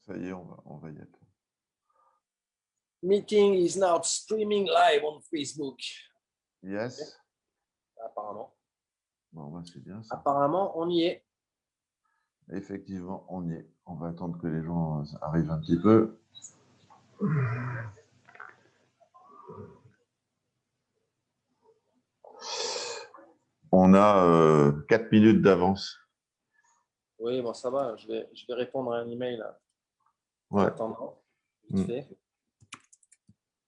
Ça y est, on va y être. Meeting is now streaming live on Facebook. Yes. Apparemment. Bon, bah, c'est bien ça. Apparemment, on y est. Effectivement, on y est. On va attendre que les gens arrivent un petit peu. On a 4 minutes d'avance. Oui, bon, ça va. Je vais répondre à un email là. Ouais. En attendant, vite fait. De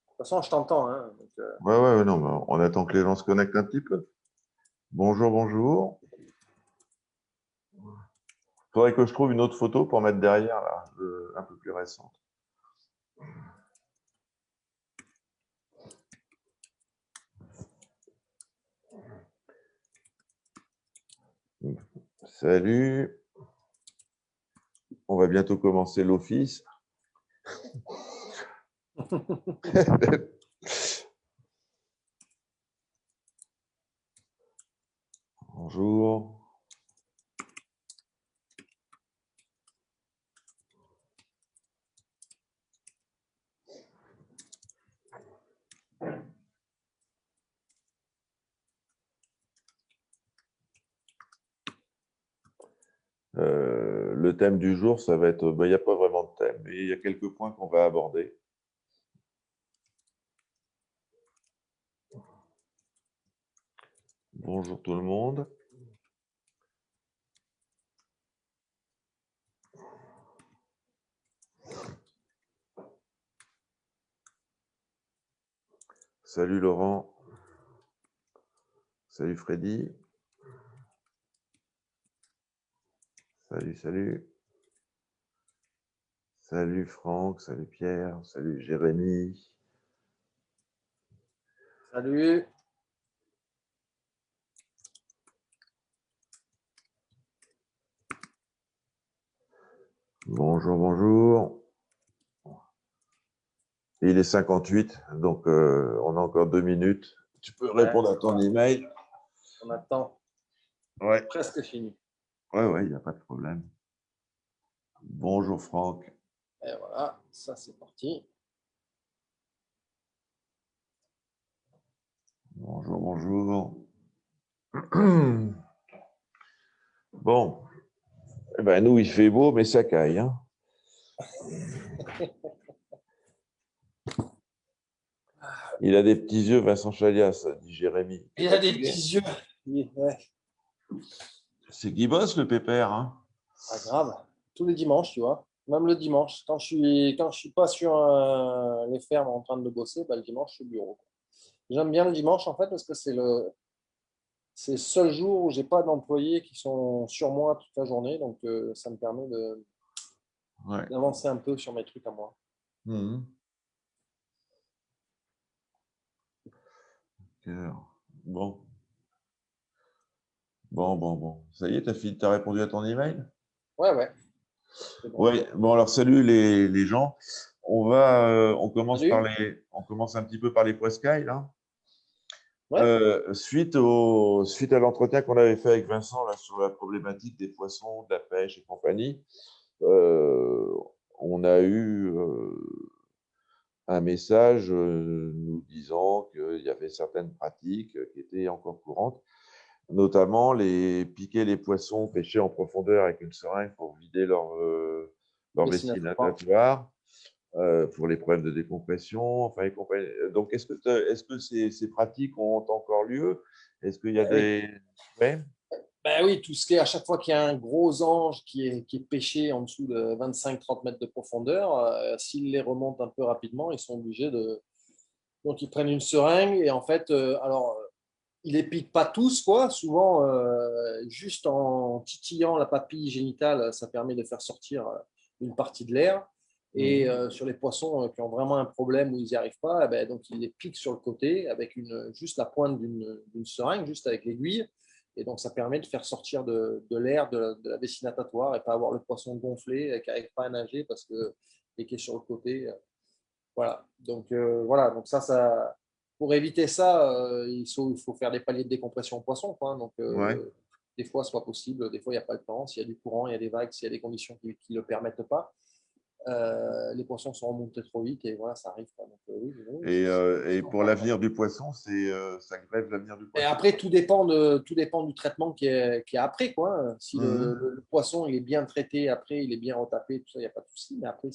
toute façon, je t'entends. Hein, donc, Ouais, non, bah, on attend que les gens se connectent un petit peu. Bonjour, bonjour. Il faudrait que je trouve une autre photo pour mettre derrière, là, un peu plus récente. Salut. On va bientôt commencer l'office. Bonjour. Le thème du jour, ça va être, il n'y a pas vraiment de thème, mais il y a quelques points qu'on va aborder. Bonjour tout le monde. Salut Laurent. Salut Freddy. Salut. Salut Franck, salut Pierre, salut Jérémy. Salut. Bonjour. Il est 58, donc on a encore 2 minutes. Tu peux répondre à ton email. On attend. Ouais. Presque fini. Ouais, il n'y a pas de problème. Bonjour Franck. Et voilà, ça c'est parti. Bonjour. Bon. Eh ben, nous, il fait beau, mais ça caille. Hein. Il a des petits yeux, Vincent Chalias, dit Jérémy. Il a des petits yeux. Ouais. C'est qui bosse, le pépère. Hein. Pas grave. Tous les dimanches, tu vois. Même le dimanche. Quand je suis pas sur les fermes en train de bosser, bah, le dimanche, je suis au bureau. J'aime bien le dimanche, en fait, parce que c'est le seul jour où j'ai pas d'employés qui sont sur moi toute la journée. Donc, ça me permet d'avancer un peu sur mes trucs à moi. Bon. Ça y est, t'as répondu à ton email? Ouais. Bon. Ouais. Bon, alors salut les gens. On commence un petit peu par les poiscailles, là. Ouais. Suite à l'entretien qu'on avait fait avec Vincent là, sur la problématique des poissons, de la pêche et compagnie, on a eu un message nous disant qu'il y avait certaines pratiques qui étaient encore courantes, notamment piquer les poissons pêchés en profondeur avec une seringue pour vider leur vessie natatoire. Pour les problèmes de décompression, enfin, et compagnie. Donc, est-ce que ces pratiques ont encore lieu? Est-ce qu'il y a des... Ouais. Ben oui, tout ce qui est à chaque fois qu'il y a un gros ange qui est pêché en dessous de 25-30 mètres de profondeur, s'ils les remontent un peu rapidement, ils sont obligés de. Donc, ils prennent une seringue et en fait, ils les piquent pas tous, quoi. Souvent, juste en titillant la papille génitale, ça permet de faire sortir une partie de l'air. Et sur les poissons qui ont vraiment un problème où ils n'y arrivent pas, donc ils les piquent sur le côté avec juste la pointe d'une seringue, juste avec l'aiguille. Et donc, ça permet de faire sortir de l'air de la vessie natatoire et pas avoir le poisson gonflé et qui n'arrive pas à nager parce que et qui est sur le côté. Voilà. Donc, Donc ça, pour éviter ça, il faut faire des paliers de décompression au poisson, quoi. Donc, des fois, ce n'est pas possible. Des fois, il n'y a pas le temps. S'il y a du courant, il y a des vagues, s'il y a des conditions qui ne le permettent pas. les poissons sont remontés trop vite et voilà, ça arrive, quoi. Donc, oui, Et pour l'avenir du poisson, ça grève l'avenir du et poisson. après, tout dépend du traitement qui est après, quoi. Si le poisson il est bien traité, après, il est bien retapé, tout ça, il n'y a pas de souci. Mais après,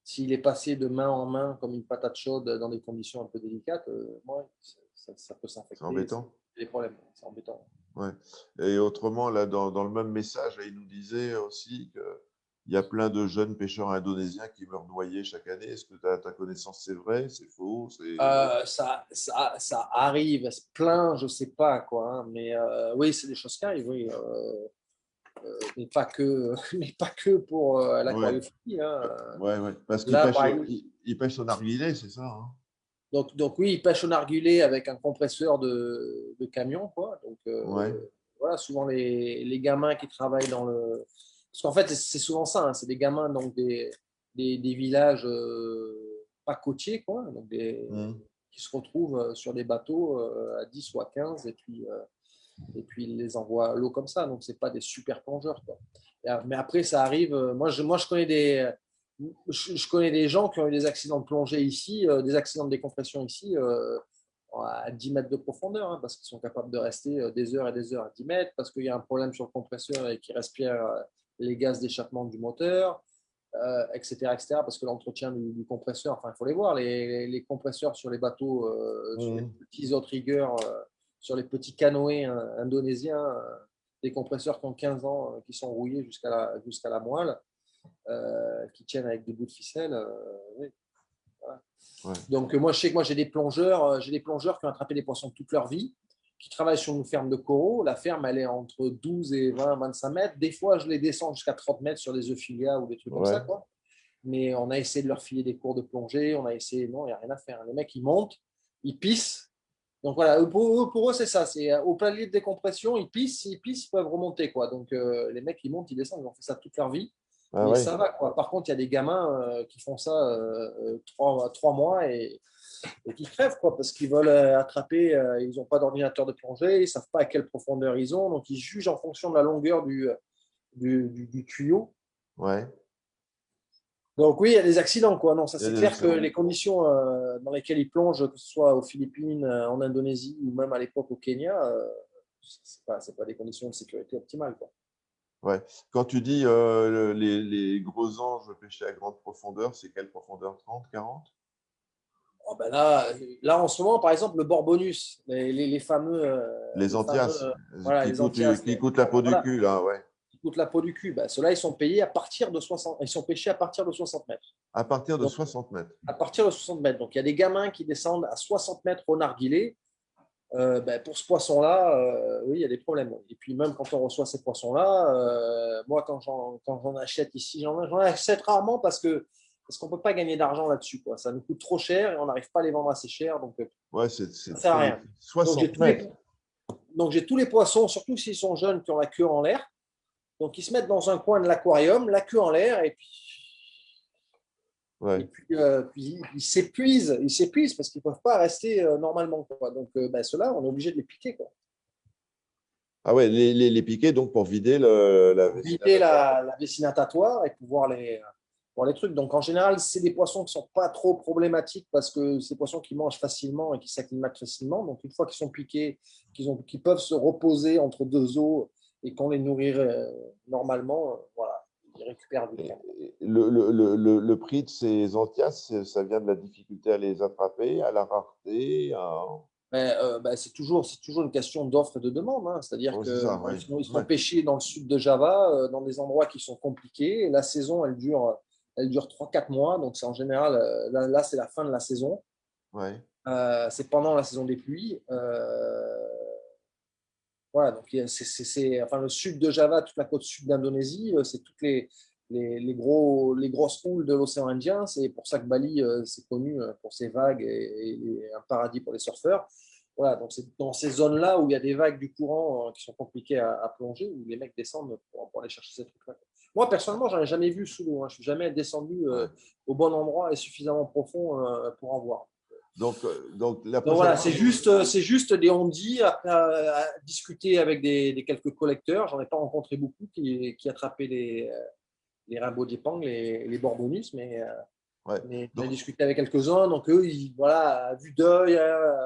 s'il est passé de main en main comme une patate chaude dans des conditions un peu délicates, ouais, ça peut C'est s'infecter, embêtant. c'est des problèmes, c'est embêtant. Ouais. Et autrement, là, dans le même message, là, il nous disait aussi qu'il y a plein de jeunes pêcheurs indonésiens qui meurent noyés chaque année. Est-ce que ta connaissance, c'est vrai, c'est faux, Ça arrive, c'est plein, je sais pas quoi, hein, mais oui, c'est des choses qui arrivent, oui, mais pas que, mais pas que pour Ouais, l'aquariophilie, hein. ouais, ouais. Parce qu'ils Là, pêchent, par exemple, ils pêchent au narguilé, c'est ça, hein? donc oui, ils pêchent au narguilé avec un compresseur de camion, quoi. Donc Ouais. voilà, souvent les gamins qui travaillent dans le, parce qu'en fait c'est souvent ça, hein, c'est des gamins donc des villages pas côtiers, quoi, donc Mhm. qui se retrouvent sur des bateaux à 10 ou à 15 et puis ils les envoient à l'eau comme ça. Donc, ce n'est pas des super plongeurs, quoi. Mais après, ça arrive. Moi, je connais des gens qui ont eu des accidents de plongée ici, des accidents de décompression ici, à 10 mètres de profondeur, hein, parce qu'ils sont capables de rester des heures et des heures à 10 mètres, parce qu'il y a un problème sur le compresseur et qu'ils respirent les gaz d'échappement du moteur. Etc., etc., parce que l'entretien du compresseur, enfin, il faut les voir, les compresseurs sur les bateaux, sur les Mhm. petits outriggers, sur les petits canoës indonésiens, des compresseurs qui ont 15 ans, qui sont rouillés jusqu'à la moelle, qui tiennent avec des bouts de ficelle. Oui, voilà. Ouais. Donc, moi, je sais que moi, j'ai des plongeurs qui ont attrapé des poissons toute leur vie, qui travaillent sur une ferme de coraux. La ferme, elle est entre 12 et 25 mètres. Des fois, je les descends jusqu'à 30 mètres sur des euphilia ou des trucs comme ça, Ouais. quoi. Mais on a essayé de leur filer des cours de plongée, on a essayé, non, il n'y a rien à faire. Les mecs, ils montent, ils pissent. Donc voilà, pour eux c'est ça, c'est au palier de décompression, ils pissent, ils peuvent remonter, quoi. Donc les mecs, ils montent, ils descendent, ils ont fait ça toute leur vie, Ah mais ouais. ça va, quoi. Par contre, il y a des gamins qui font ça 3 mois et qui crèvent, quoi, parce qu'ils veulent attraper, ils n'ont pas d'ordinateur de plongée, ils ne savent pas à quelle profondeur ils ont, donc ils jugent en fonction de la longueur du tuyau. Ouais. Donc oui, il y a des accidents, quoi. Non, ça Il y a c'est des clair que accidents. les conditions dans lesquelles ils plongent, que ce soit aux Philippines, en Indonésie ou même à l'époque au Kenya, c'est pas des conditions de sécurité optimales, quoi. Ouais. Quand tu dis les gros anges pêchés à grande profondeur, c'est quelle profondeur? 30, 40? Oh, ben là, en ce moment, par exemple, le Borbonus, les fameux, Les Antias, voilà, les Antias, qui coûtent la peau du voilà, cul, là, ouais. qui coûtent la peau du cul. Ben, ceux-là, ils sont payés à partir de 60, ils sont pêchés à partir de 60 mètres. À partir de Donc, 60 mètres. à partir de 60 mètres. Donc, il y a des gamins qui descendent à 60 mètres au narguilé. Ben, pour ce poisson-là, oui, il y a des problèmes. Et puis même quand on reçoit ces poissons-là, moi quand j'en achète ici, j'en achète rarement parce qu'on ne peut pas gagner d'argent là-dessus, quoi. Ça nous coûte trop cher et on n'arrive pas à les vendre assez cher, donc Ouais, ça c'est ne sert à très rien. difficile. Donc j'ai 60 mètres. tous les poissons, surtout s'ils sont jeunes, qui ont la queue en l'air. Donc ils se mettent dans un coin de l'aquarium, la queue en l'air, et Ouais. puis ils s'épuisent parce qu'ils ne peuvent pas rester normalement, quoi. Donc ben, ceux-là, on est obligé de les piquer, quoi. Ah ouais, les piquer donc pour vider la vessie Éviter natatoire. la vessie natatoire et pouvoir voir les trucs. Donc en général, c'est des poissons qui ne sont pas trop problématiques parce que c'est des poissons qui mangent facilement et qui s'acclimatent facilement. Donc une fois qu'ils sont piqués, qu'ils peuvent se reposer entre deux eaux et qu'on les nourrit normalement, voilà, ils récupèrent du temps. Le prix de ces Antias, ça vient de la difficulté à les attraper, à la rareté. Mais, c'est toujours une question d'offre et de demande, hein. C'est-à-dire Oh, c'est que ça, bon, oui. ils sont Ouais. pêchés dans le sud de Java, dans des endroits qui sont compliqués. Et la saison, elle dure 3-4 mois. Donc, c'est en général, là c'est la fin de la saison. Ouais. C'est pendant la saison des pluies. Voilà, donc enfin, le sud de Java, toute la côte sud d'Indonésie, c'est toutes les grosses houles de l'océan Indien. C'est pour ça que Bali, c'est connu pour ses vagues et un paradis pour les surfeurs. Voilà, donc c'est dans ces zones-là où il y a des vagues du courant qui sont compliquées à plonger, où les mecs descendent pour aller chercher ces trucs-là. Moi, personnellement, j'en ai jamais vu sous l'eau, hein. Je suis jamais descendu Ouais. au bon endroit et suffisamment profond pour en voir. Donc la Donc prochaine voilà, fois. c'est juste des on-dit à discuter avec des quelques collecteurs. J'en ai pas rencontré beaucoup qui attrapaient les rainbows d'épingle et les borbonus, Ouais. mais j'ai Donc, discuté avec quelques-uns, donc eux, voilà, à vue d'œil,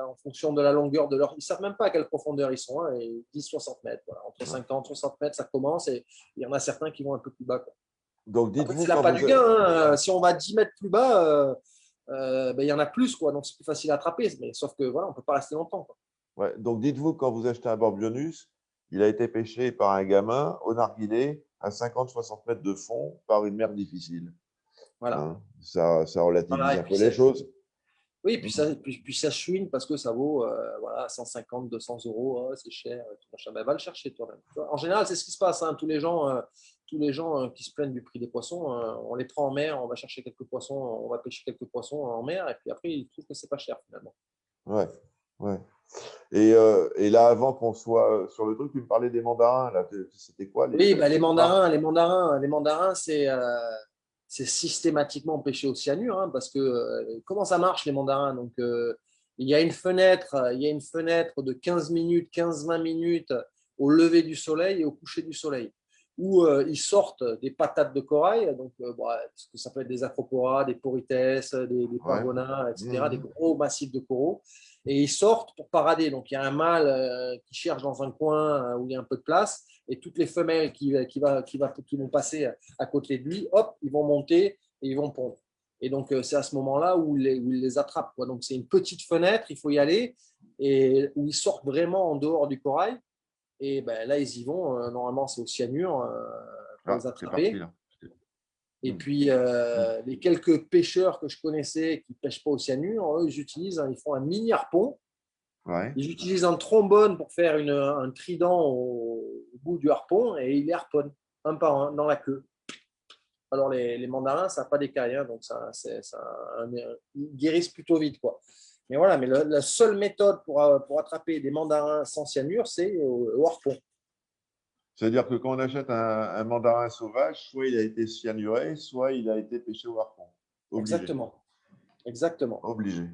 en fonction de la longueur de leur. Ils ne savent même pas à quelle profondeur ils sont, hein, ils disent 60 mètres. Voilà. Entre ouais. 50 et 60 mètres, ça commence, et il y en a certains qui vont un peu plus bas, quoi. Donc, Après, dites-vous c'est là quand pas vous... du gain, hein. Si on va 10 mètres plus bas, ben, il y en a plus, quoi, donc c'est plus facile à attraper, mais sauf que voilà, on ne peut pas rester longtemps, quoi. Ouais. Donc, dites-vous quand vous achetez un Borbionus, il a été pêché par un gamin au narguilé à 50-60 mètres de fond par une mer difficile. Voilà. Hein. Ça relativise Voilà, et un puis peu les choses. oui, Mm. puis ça chouine parce que ça vaut voilà, 150, 200 euros, c'est cher. Tout machin. Ben, va le chercher toi-même. En général, c'est ce qui se passe, hein. Tous les gens qui se plaignent du prix des poissons, on les prend en mer, on va chercher quelques poissons, on va pêcher quelques poissons en mer, et puis après, ils trouvent que c'est pas cher finalement. Ouais, ouais. Et là, avant qu'on soit sur le truc, tu me parlais des mandarins. Là, c'était quoi Oui, ben, les mandarins, c'est systématiquement pêché au cyanure, hein, parce que comment ça marche les mandarins? Donc, il y a une fenêtre de 15 minutes, 15-20 minutes au lever du soleil et au coucher du soleil, où ils sortent des patates de corail, donc ça peut être des acroporas, des porites, des Ouais. pavonas, etc., des Mhm. gros massifs de coraux, et ils sortent pour parader. Donc, il y a un mâle qui cherche dans un coin où il y a un peu de place, et toutes les femelles qui vont passer à côté de lui, hop, ils vont monter et ils vont pondre. Et donc, c'est à ce moment-là où il les attrape, quoi. Donc, c'est une petite fenêtre, il faut y aller, et où ils sortent vraiment en dehors du corail. Et ben, là, ils y vont. Normalement, c'est au cyanure pour les Ah, c'est parti attraper. là. Et Mm. puis, Mm. les quelques pêcheurs que je connaissais qui ne pêchent pas au cyanure, eux, ils font un mini harpon. Ouais. Ils utilisent un trombone pour faire un trident au bout du harpon et ils les harponnent un par un dans la queue. Alors, les mandarins, ça n'a pas d'écailles, hein, donc ils guérissent plutôt vite, quoi. Mais voilà, mais la seule méthode pour attraper des mandarins sans cyanure, c'est au harpon. C'est-à-dire que quand on achète un mandarin sauvage, soit il a été cyanuré, soit il a été pêché au harpon. Obligé. Exactement, exactement, Obligé.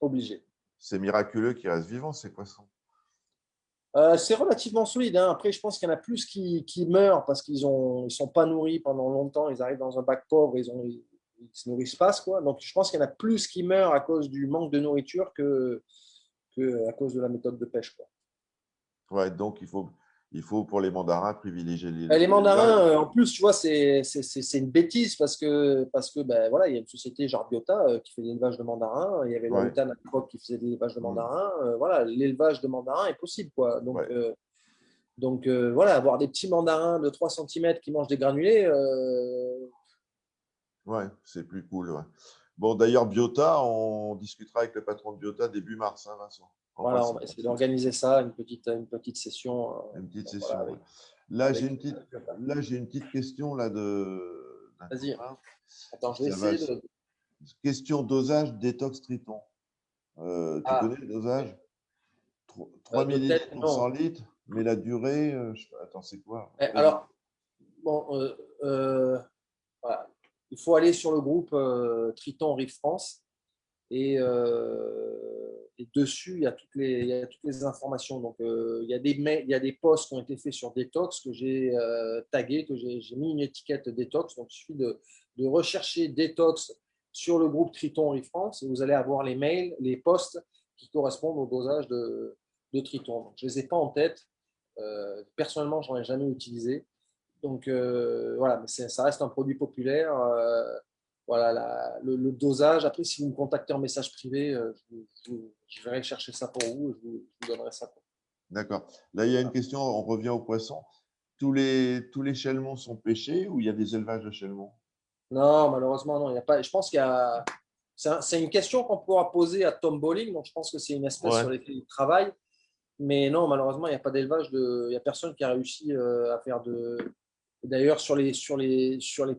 obligé. C'est miraculeux qu'ils restent vivants, ces poissons. C'est relativement solide, hein. Après, je pense qu'il y en a plus qui meurent parce ils sont pas nourris pendant longtemps. Ils arrivent dans un bac pauvre, ils se nourrissent pas, quoi. Donc, je pense qu'il y en a plus qui meurent à cause du manque de nourriture que à cause de la méthode de pêche, quoi. Ouais, donc il faut pour les mandarins privilégier Les l'élevage. mandarins, en plus, tu vois, c'est une bêtise parce que ben, voilà, il y a une société genre Biota qui fait de l'élevage de mandarins. Il y avait Ouais. Laoutan à l'époque qui faisait de l'élevage de Mm. mandarins. Voilà, l'élevage de mandarins est possible, quoi. Ouais. Donc voilà, avoir des petits mandarins de 3 cm qui mangent des granulés, Ouais, c'est plus cool. Ouais. Bon, d'ailleurs, Biota, on discutera avec le patron de Biota début mars, hein, Vincent. Enfin, voilà, on si, va essayer d'organiser ça, une petite session une petite voilà, session. Ouais. avec Là, j'ai une petite question là d'un Vas-y, copain. attends, je vais Ça va. essayer de. Question dosage détox Triton. Tu Ah, connais le dosage? 3 de tête, millilitres pour 100 non. litres, mais la durée, je sais pas, attends, c'est quoi? Vas-y. Alors, bon, voilà. Il faut aller sur le groupe Triton Rive France et dessus, il y a toutes les informations. Donc, il y a des posts qui ont été faits sur Detox que j'ai tagués, j'ai mis une étiquette Detox. Donc, il suffit de rechercher Detox sur le groupe Triton Rive France et vous allez avoir les mails, les posts qui correspondent au dosage de Triton. Donc, je ne les ai pas en tête. Personnellement, je n'en ai jamais utilisé. Donc voilà, mais ça reste un produit populaire. Voilà le dosage. Après, si vous me contactez en message privé, je verrai chercher ça pour vous et je vous donnerai ça. D'accord. Là, il y a une question, on revient aux poissons. Tous les chalemons sont pêchés ou il y a des élevages de chalemons? Non, malheureusement, non. Il y a pas, je pense qu'il y a. C'est une question qu'on pourra poser à Tom Bowling. Donc, je pense que c'est une espèce Ouais. sur laquelle il travaille. Mais non, malheureusement, il n'y a pas d'élevage. Il n'y a personne qui a réussi à faire de. D'ailleurs, sur les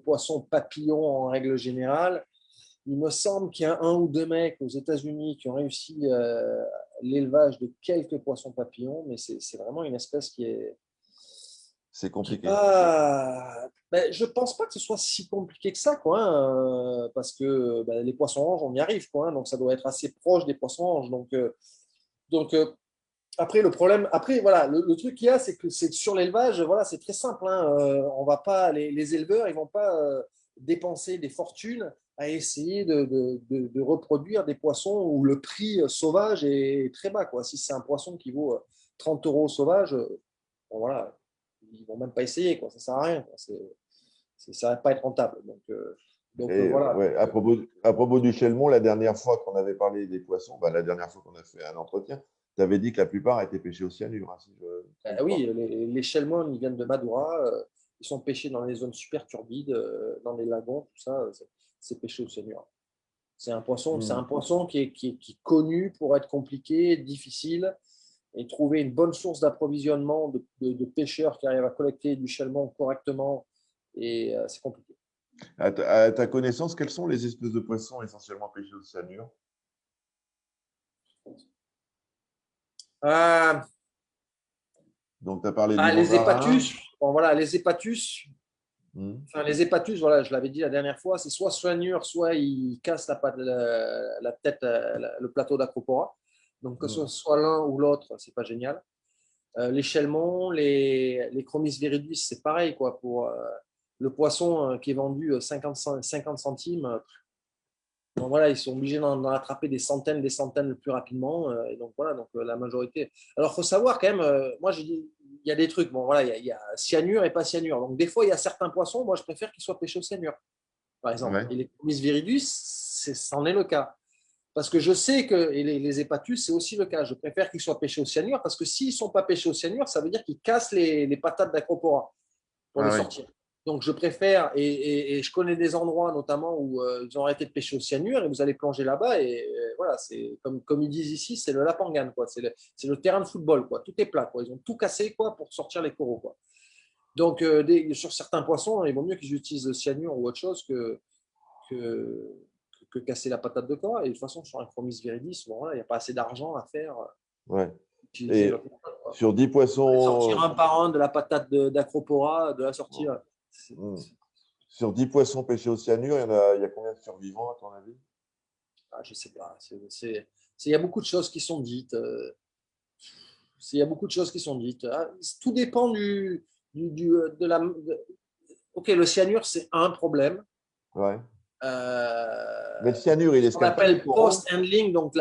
poissons papillons en règle générale, il me semble qu'il y a un ou deux mecs aux États-Unis qui ont réussi l'élevage de quelques poissons papillons, mais c'est vraiment une espèce C'est qui est compliqué. pas. Ben, je pense pas que ce soit si compliqué que ça, quoi, hein, parce que ben, les poissons-anges, on y arrive, quoi, hein, donc ça doit être assez proche des poissons-anges. Donc Après, le problème, après, voilà, le truc qu'il y a, c'est que sur l'élevage, voilà, c'est très simple, hein. On va pas, les éleveurs, ils vont pas dépenser des fortunes à essayer de reproduire des poissons où le prix sauvage est très bas, quoi. Si c'est un poisson qui vaut 30 euros sauvage, bon, voilà, ils vont même pas essayer, quoi. Ça sert à rien, quoi. Ça va pas être rentable. Donc Et voilà. ouais, à propos du Chelmont, la dernière fois qu'on avait parlé des poissons, bah, la dernière fois qu'on a fait un entretien, tu avais dit que la plupart étaient pêchés au cyanure, hein, si je ne me trompe Oui, pas. les Shelmon, ils viennent de Madura. Ils sont pêchés dans les zones super turbides, dans les lagons, tout ça. C'est pêché au cyanure. C'est un Hmm. poisson qui est connu pour être compliqué, difficile, et trouver une bonne source d'approvisionnement de pêcheurs qui arrivent à collecter du Shelmon correctement, et c'est compliqué. À ta connaissance, quelles sont les espèces de poissons essentiellement pêchés au cyanure? Euh, Donc, tu as parlé du Les mandarin. hépatus, bon, voilà, les hépatus, Hmm. enfin, les hépatus, voilà, je l'avais dit la dernière fois, c'est soit cyanure, soit ils cassent la tête, le plateau d'acropora. Donc, que ce Hmm. soit l'un ou l'autre, c'est pas génial. Les chelmons, les chromis viridis, c'est pareil, quoi. Pour le poisson qui est vendu 50 centimes, donc voilà, ils sont obligés d'en attraper des centaines le plus rapidement. Et donc voilà, donc la majorité. Alors, il faut savoir quand même, moi j'ai dit, il y a des trucs, bon voilà, il y a cyanure et pas cyanure. Donc des fois, il y a certains poissons, moi je préfère qu'ils soient pêchés au cyanure, par exemple. Ouais. Et les chromis viridis, c'en est le cas. Parce que je sais que et les hépatus, c'est aussi le cas. Je préfère qu'ils soient pêchés au cyanure parce que s'ils ne sont pas pêchés au cyanure, ça veut dire qu'ils cassent les patates d'acropora pour les Ah oui. sortir. Donc je préfère, et je connais des endroits notamment où ils ont arrêté de pêcher au cyanure et vous allez plonger là-bas et voilà, c'est comme ils disent ici, c'est le Lapangan, quoi. C'est le terrain de football, quoi. Tout est plat, quoi. Ils ont tout cassé, quoi, pour sortir les coraux, quoi. Donc sur certains poissons, il vaut mieux qu'ils utilisent le cyanure ou autre chose que, que casser la patate de corail. Et de toute façon, sur un Chromis viridis, bon, il n'y a pas assez d'argent à faire Ouais. utiliser Et l'autre méthode, quoi. sur 10 Sortir poissons, un par un de la patate d'acropora, de la sortir. hmm, sur 10 poissons pêchés au cyanure, il y a combien de survivants à ton avis? Je sais pas. Il y a beaucoup de choses qui sont dites. Il y a beaucoup de choses qui sont dites. Tout dépend de la. Ok, le cyanure, c'est un problème. Ouais. Mais le Euh, cyanure, il Ce qu'on escale pas les appelle coraux? post-handling, donc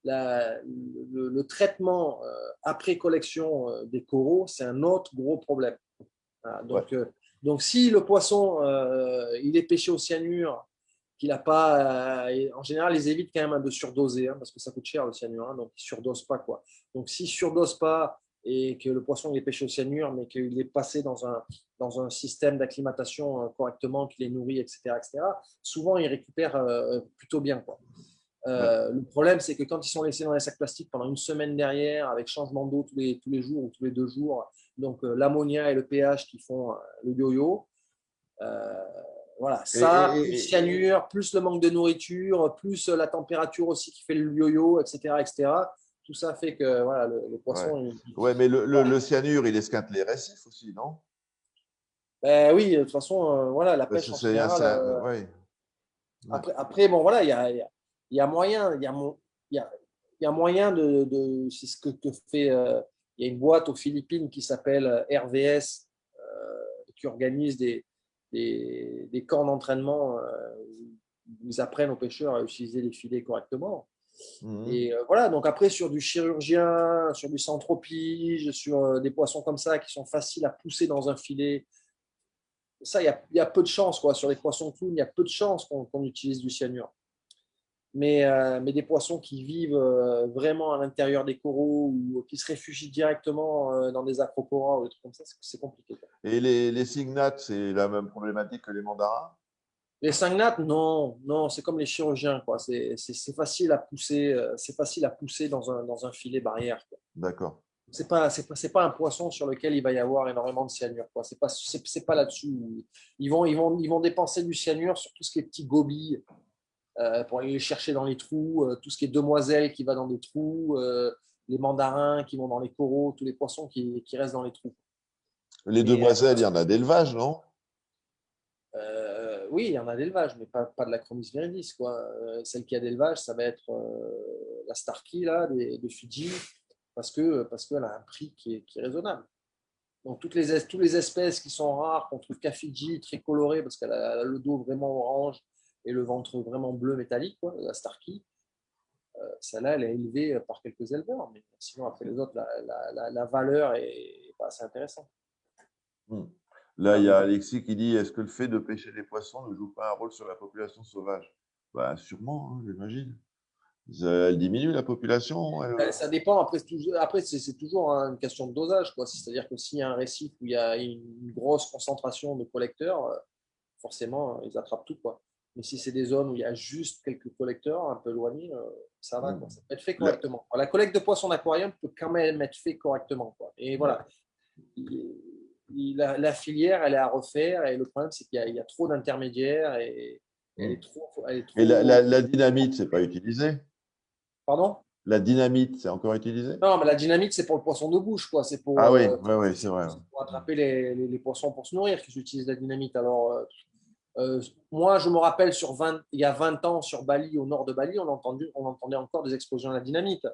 le traitement après collection des coraux, c'est un autre gros problème. Voilà, Ouais. donc, si le poisson il est pêché au cyanure, qu'il n'a pas. En général, ils évitent quand même de surdoser, hein, parce que ça coûte cher le cyanure, hein, donc ils ne surdosent pas, quoi. Donc s'ils ne surdosent pas et que le poisson il est pêché au cyanure, mais qu'il est passé dans un système d'acclimatation correctement, qu'il est nourri, etc., etc., souvent ils récupèrent plutôt bien, quoi. Ouais. Le problème, c'est que quand ils sont laissés dans les sacs plastiques pendant une semaine derrière, avec changement d'eau tous les jours ou tous les 2 jours, donc l'ammonia et le pH qui font le yo-yo, euh, voilà, Et, ça, et- plus et- cyanure, plus le manque de nourriture, plus la température aussi qui fait le yo-yo, etc., etc. Tout ça fait que voilà, le ouais. poisson. Ouais, mais Voilà. le cyanure, il esquinte les récifs aussi, non? Ben oui, de toute façon, voilà, la Parce pêche que en c'est un, général. ouais, ouais. Après, bon, voilà, il y a moyen, il y a, il y a moyen c'est ce que fait. Il y a une boîte aux Philippines qui s'appelle RVS, qui organise des camps d'entraînement où ils apprennent aux pêcheurs à utiliser les filets correctement. Mhm. Et voilà, donc après, sur du chirurgien, sur du centropige, sur des poissons comme ça qui sont faciles à pousser dans un filet, ça, il y a peu de chance, quoi. Sur les poissons clowns, il y a peu de chance qu'on utilise du cyanure. Mais des poissons qui vivent vraiment à l'intérieur des coraux ou qui se réfugient directement dans des acroporas ou des trucs comme ça, c'est compliqué, quoi. Et les cygnates, c'est la même problématique que les mandarins? Les cygnates, non, non, c'est comme les chirurgiens, quoi. C'est facile à pousser, dans un filet barrière, quoi. D'accord. C'est pas un poisson sur lequel il va y avoir énormément de cyanure, quoi. C'est pas là-dessus. Ils vont dépenser du cyanure sur tout ce qui est petits gobies, pour aller les chercher dans les trous, tout ce qui est demoiselle qui va dans des trous, les mandarins qui vont dans les coraux, tous les poissons qui restent dans les trous. Les Mais demoiselles, il y en a d'élevage, non? oui, il y en a d'élevage, mais pas de la Chromis viridis, quoi. Celle qui a d'élevage, ça va être la Starkey là, de Fidji. parce qu'elle a un prix qui est raisonnable. Donc, toutes les espèces qui sont rares, qu'on trouve qu'à Fidji, très colorées, parce qu'elle a le dos vraiment orange et le ventre vraiment bleu métallique, quoi, la Starkey, celle-là, elle est élevée par quelques éleveurs. Mais sinon, après les autres, la valeur est pas assez intéressante. Hmm. Là, il y a Alexis qui dit, est-ce que le fait de pêcher les poissons ne joue pas un rôle sur la population sauvage? Bah, sûrement, hein, j'imagine. Elle diminue la population. Ça dépend. Après c'est toujours une question de dosage, quoi. C'est-à-dire que s'il y a un récif où il y a une grosse concentration de collecteurs, forcément, ils attrapent tout, quoi. Mais si c'est des zones où il y a juste quelques collecteurs un peu éloignés, ça va, quoi. Ça peut être fait La, correctement. La collecte de poissons d'aquarium peut quand même être fait correctement, quoi. Et voilà, la filière, elle est à refaire. Et le problème, c'est qu'il y a trop d'intermédiaires et elle est trop. Elle est et trop... la dynamite, c'est pas utilisé? Pardon? La dynamite, c'est encore utilisé? Non, mais la dynamite, c'est pour le poisson de bouche, quoi. Ah oui, oui, oui, c'est vrai. C'est pour attraper les poissons pour se nourrir qu'ils utilisent la dynamite. Alors, moi, je me rappelle, il y a 20 ans, sur Bali, au nord de Bali, on entendait encore des explosions à la dynamite.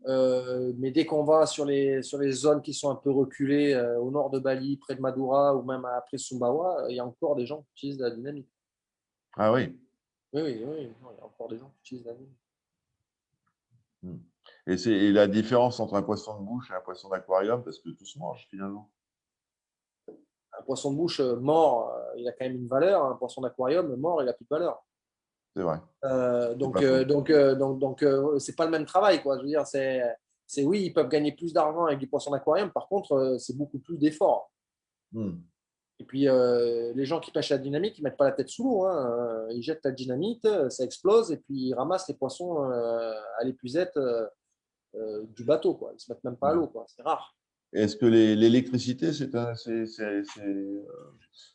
Mais dès qu'on va sur les zones qui sont un peu reculées, au nord de Bali, près de Madura ou même après Sumbawa, il y a encore des gens qui utilisent de la dynamite. Ah oui. Oui, oui, oui, non, il y a encore des gens qui utilisent de la dynamite. Et la différence entre un poisson de bouche et un poisson d'aquarium, parce que tout se mange finalement. Un poisson de bouche mort, il a quand même une valeur. Un poisson d'aquarium mort, il n'a plus de valeur. C'est vrai. C'est Donc, pas faux. c'est pas le même travail, quoi. Je veux dire, oui, ils peuvent gagner plus d'argent avec du poisson d'aquarium. Par contre, c'est beaucoup plus d'efforts. Hmm. Et puis, les gens qui pêchent à la dynamite, ils mettent pas la tête sous l'eau, hein. Ils jettent la dynamite, ça explose, et puis ils ramassent les poissons à l'épuisette du bateau, quoi. Ils se mettent même pas à Ouais. l'eau, quoi. C'est rare. Est-ce que l'électricité,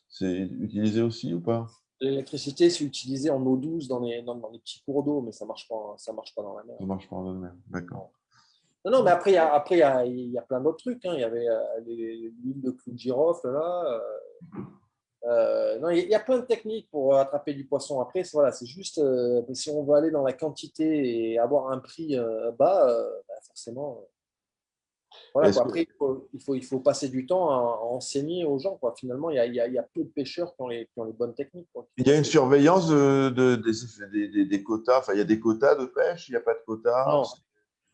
c'est utilisé aussi ou pas? L'électricité, c'est utilisé en eau douce dans les petits cours d'eau, mais ça marche pas dans la mer. Ça marche pas en mer. D'accord. Non, non, mais après, il y a plein d'autres trucs, hein. Il y avait l'huile de clou de girofle, là. Non, il y a plein de techniques pour attraper du poisson. Après, voilà, c'est juste, si on veut aller dans la quantité et avoir un prix bas, bah, forcément, voilà, Est-ce quoi. que Après, il faut passer du temps à enseigner aux gens, quoi. Finalement, il y a peu de pêcheurs qui ont les bonnes techniques, quoi. il y a une surveillance des quotas? Enfin, il y a des quotas de pêche, il n'y a pas de quotas? Non,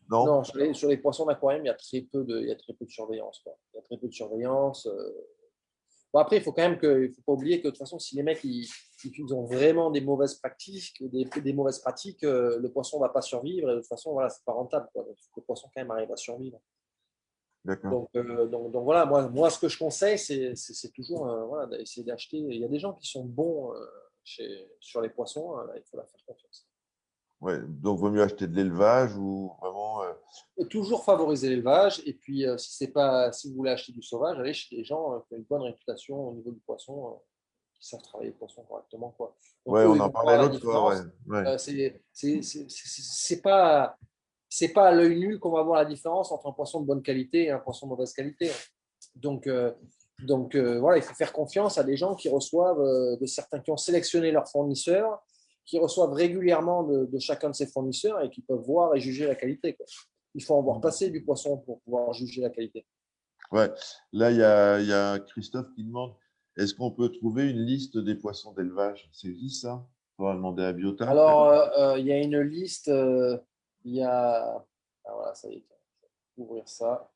Non? non, sur les poissons d'aquarium, il y a très peu de surveillance, quoi. Il y a très peu de surveillance. Bon, après, il faut pas oublier que de toute façon, si les mecs ils ont vraiment des mauvaises pratiques, le poisson ne va pas survivre et de toute façon, voilà, c'est pas rentable, quoi. Donc, il faut que le poisson quand même arrive à survivre. D'accord. Donc voilà, moi, ce que je conseille, c'est toujours voilà, d'essayer d'acheter. Il y a des gens qui sont bons sur les poissons, il faut leur faire confiance. Ouais. Donc, vaut mieux acheter de l'élevage ou vraiment. Et toujours favoriser l'élevage. Et puis, si vous voulez acheter du sauvage, allez chez des gens qui ont une bonne réputation au niveau du poisson, qui savent travailler le poisson correctement, quoi. Donc Ouais, eux, on ils en vont parlait voir la l'autre fois. Ouais. différence. Ouais. C'est pas à l'œil nu qu'on va voir la différence entre un poisson de bonne qualité et un poisson de mauvaise qualité. Donc, voilà, il faut faire confiance à des gens qui reçoivent qui ont sélectionné leurs fournisseurs, qui reçoivent régulièrement de chacun de ces fournisseurs et qui peuvent voir et juger la qualité, quoi. Il faut en voir passer du poisson pour pouvoir juger la qualité. Ouais. Là, il y a Christophe qui demande, est-ce qu'on peut trouver une liste des poissons d'élevage? C'est qui ça? On va demander à Biota, peut-être. Alors, il y a une liste, il y a. Ah, voilà, ça y est, je vais ouvrir ça.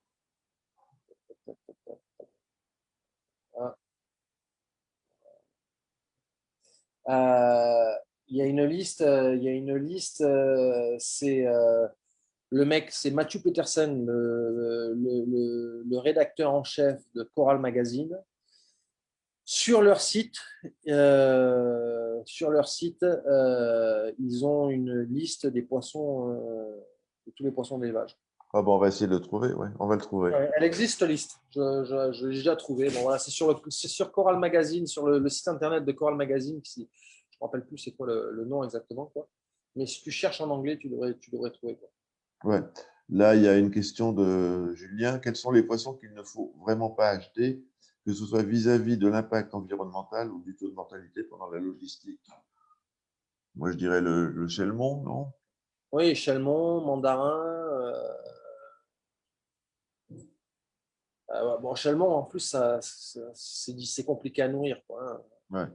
Ah. Il y a une liste, le mec, c'est Matthew Peterson, le rédacteur en chef de Coral Magazine. Sur leur site, ils ont une liste des poissons, de tous les poissons d'élevage. Ah bon, on va essayer de le trouver. Ouais, on va le trouver. Ouais, elle existe, cette liste. Je l'ai déjà trouvée. Bon, voilà, c'est sur Coral Magazine, sur le site internet de Coral Magazine. Je ne me rappelle plus c'est quoi le nom exactement, quoi. Mais si tu cherches en anglais, tu devrais trouver, quoi. Ouais. Là, il y a une question de Julien. Quels sont les poissons qu'il ne faut vraiment pas acheter, que ce soit vis-à-vis de l'impact environnemental ou du taux de mortalité pendant la logistique? Moi, je dirais le chelmon, non? Oui, chalemon, mandarin, Bon, Chalmont, en plus, c'est compliqué à nourrir, quoi, hein. Ouais.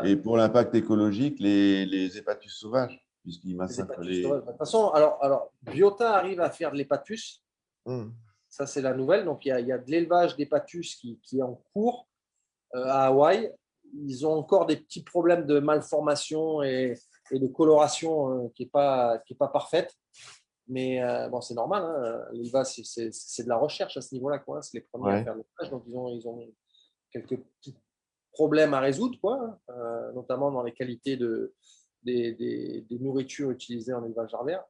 Ouais. Et pour l'impact écologique, les hépatus sauvages, puisqu'ils Les massacrent hépatus les. sauvages. De toute façon, alors, Biota arrive à faire de l'hépatus. Mmh. Ça, c'est la nouvelle. Donc, il y a de l'élevage d'hépatus qui est en cours à Hawaï. Ils ont encore des petits problèmes de malformation et de coloration qui est pas parfaite. Mais bon, c'est normal, hein. L'élevage, c'est de la recherche à ce niveau-là, quoi. C'est les premiers à Ouais. faire l'élevage. Donc, ils ont quelques petits problèmes à résoudre, quoi, notamment dans les qualités des nourritures utilisées en élevage larvaire.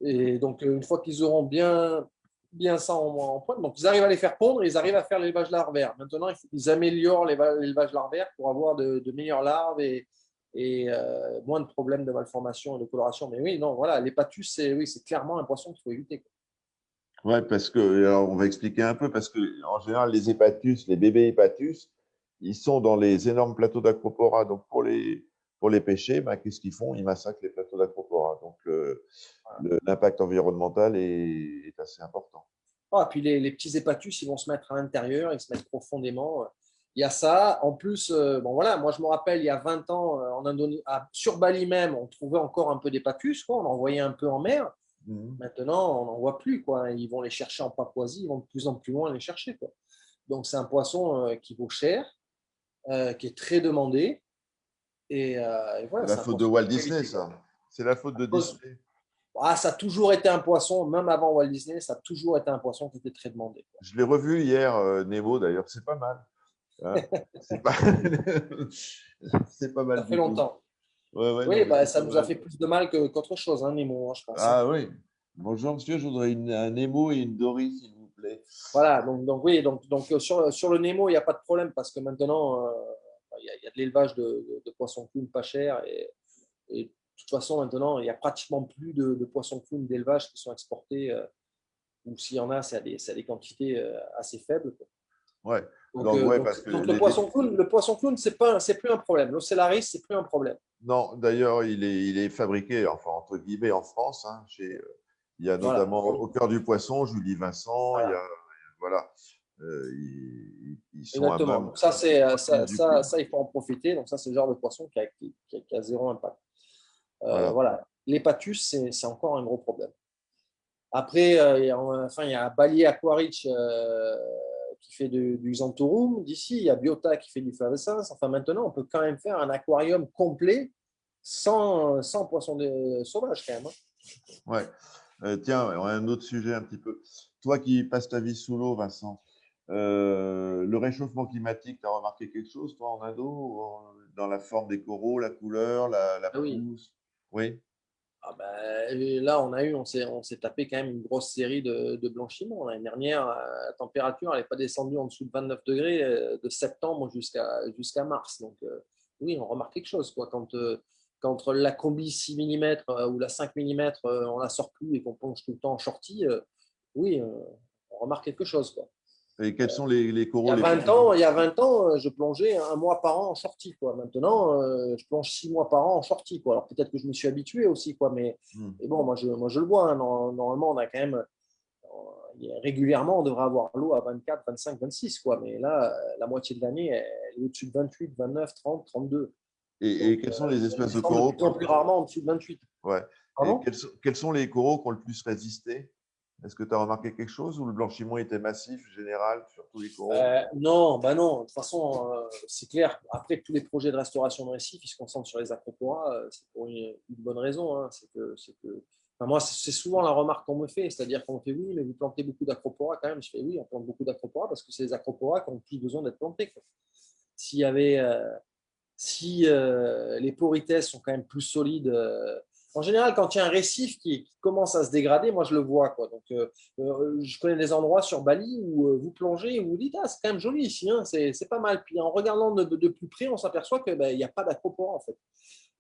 Et donc, une fois qu'ils auront bien ça en point, donc ils arrivent à les faire pondre et ils arrivent à faire l'élevage larvaire. Maintenant, il faut qu'ils améliorent l'élevage larvaire pour avoir de meilleures larves et moins de problèmes de malformation et de coloration. Mais oui, non, voilà, l'hépatus, c'est clairement un poisson qu'il faut éviter, quoi. Ouais, parce que, alors on va expliquer un peu, parce que en général, les hépatus, les bébés hépatus, ils sont dans les énormes plateaux d'acropora. Donc, pour les pêcher, ben, qu'est-ce qu'ils font? Ils massacrent les plateaux d'acropora. Donc, l'impact environnemental est assez important. Ah, puis les petits hépatus, ils vont se mettre à l'intérieur, ils se mettent profondément. Il y a ça. En plus, bon voilà, moi je me rappelle, il y a 20 ans, en Indonésie, sur Bali même, on trouvait encore un peu d'hépatus, quoi. On en voyait un peu en mer. Mhm. Maintenant, on n'en voit plus, quoi. Ils vont les chercher en Papouasie, ils vont de plus en plus loin les chercher, quoi. Donc c'est un poisson qui vaut cher, qui est très demandé. Et C'est voilà, la c'est un faute de poisson Walt de Disney, qualité, quoi. ça. C'est la faute de Disney. Ça a toujours été un poisson, même avant Walt Disney, ça a toujours été un poisson qui était très demandé, quoi. Je l'ai revu hier, Nemo, d'ailleurs, c'est pas mal. Hein. C'est pas... c'est pas Ça mal fait du tout. longtemps. Ouais, ouais, non, Oui, mais bah, c'est ça pas nous a mal. fait plus de mal qu'autre chose, hein, Nemo, hein, je pense, hein. Ah oui. Bonjour, monsieur, je voudrais un Nemo et une Dory, s'il vous plaît. Voilà, donc oui, donc sur le Nemo, il n'y a pas de problème parce que maintenant, il y a de l'élevage de poissons clowns pas cher et de toute façon, maintenant, il n'y a pratiquement plus de poissons clowns d'élevage qui sont exportés ou s'il y en a, c'est à des quantités assez faibles, quoi. Ouais. Donc, Donc, euh, ouais, donc, parce que donc le poisson clown, c'est plus un problème. L'Ocellaris, c'est plus un problème. Non, d'ailleurs, il est fabriqué, enfin, entre guillemets, en France. Hein, il y a Voilà. notamment au cœur du poisson, Julie Vincent, il y Voilà. a, voilà, ils sont à Exactement. même Donc ça, c'est, proche du prix. il faut en profiter. Donc ça, c'est le genre de poisson qui a zéro impact. Voilà. Voilà. L'hépatus, c'est encore un gros problème. Après, il y a Bali Aquarich qui fait du Xanthorum d'ici. Il y a Biota qui fait du Flavescens. Enfin, maintenant, on peut quand même faire un aquarium complet sans poissons sauvages, quand même, hein. Ouais. Tiens, on a un autre sujet un petit peu. Toi qui passes ta vie sous l'eau, Vincent, le réchauffement climatique, tu as remarqué quelque chose, toi, en Indo, dans la forme des coraux, la couleur, la Ah oui. pousse? Oui. Ah ben, et là, on s'est tapé quand même une grosse série de blanchiments. L'année dernière, la température n'est pas descendue en dessous de 29 degrés de septembre jusqu'à mars. Donc, oui, on remarque quelque chose, quoi. Quand la combi 6 mm ou la 5 mm, on la sort plus et qu'on plonge tout le temps en shorty, oui, on remarque quelque chose, quoi. Et quels sont les coraux les plus Il y a 20 ans, je plongeais un mois par an en sortie, quoi. Maintenant, je plonge 6 mois par an en sortie, quoi. Alors peut-être que je me suis habitué aussi, quoi. Hmm. Mais bon, moi, je le vois, hein. Normalement, on a quand même régulièrement, on devrait avoir l'eau à 24, 25, 26, quoi. Mais là, la moitié de l'année, elle est au-dessus de 28, 29, 30, 32. Et Donc, quelles sont les elle espèces de descend de coraux plus en plus rarement en dessous de 28. ouais. Et Pardon? quels sont les coraux qui ont le plus résisté? Est-ce que tu as remarqué quelque chose ou le blanchiment était massif, général, sur tous les coraux? Non, bah non. De toute façon, c'est clair. Après, tous les projets de restauration de récifs, ils se concentrent sur les acroporas. C'est pour une bonne raison, hein. Enfin, moi, c'est souvent la remarque qu'on me fait. C'est-à-dire qu'on me fait oui, mais vous plantez beaucoup d'acroporas quand même. Je fais oui, on plante beaucoup d'acroporas parce que c'est les acroporas qui ont plus besoin d'être plantés, quoi. S'il y avait, si les porites sont quand même plus solides. En général, quand il y a un récif qui commence à se dégrader, moi je le vois, quoi. Donc, je connais des endroits sur Bali où vous plongez et vous vous dites ah, c'est quand même joli ici, hein, c'est pas mal. Puis en regardant de plus près, on s'aperçoit qu'il n'y a pas d'acropora en fait.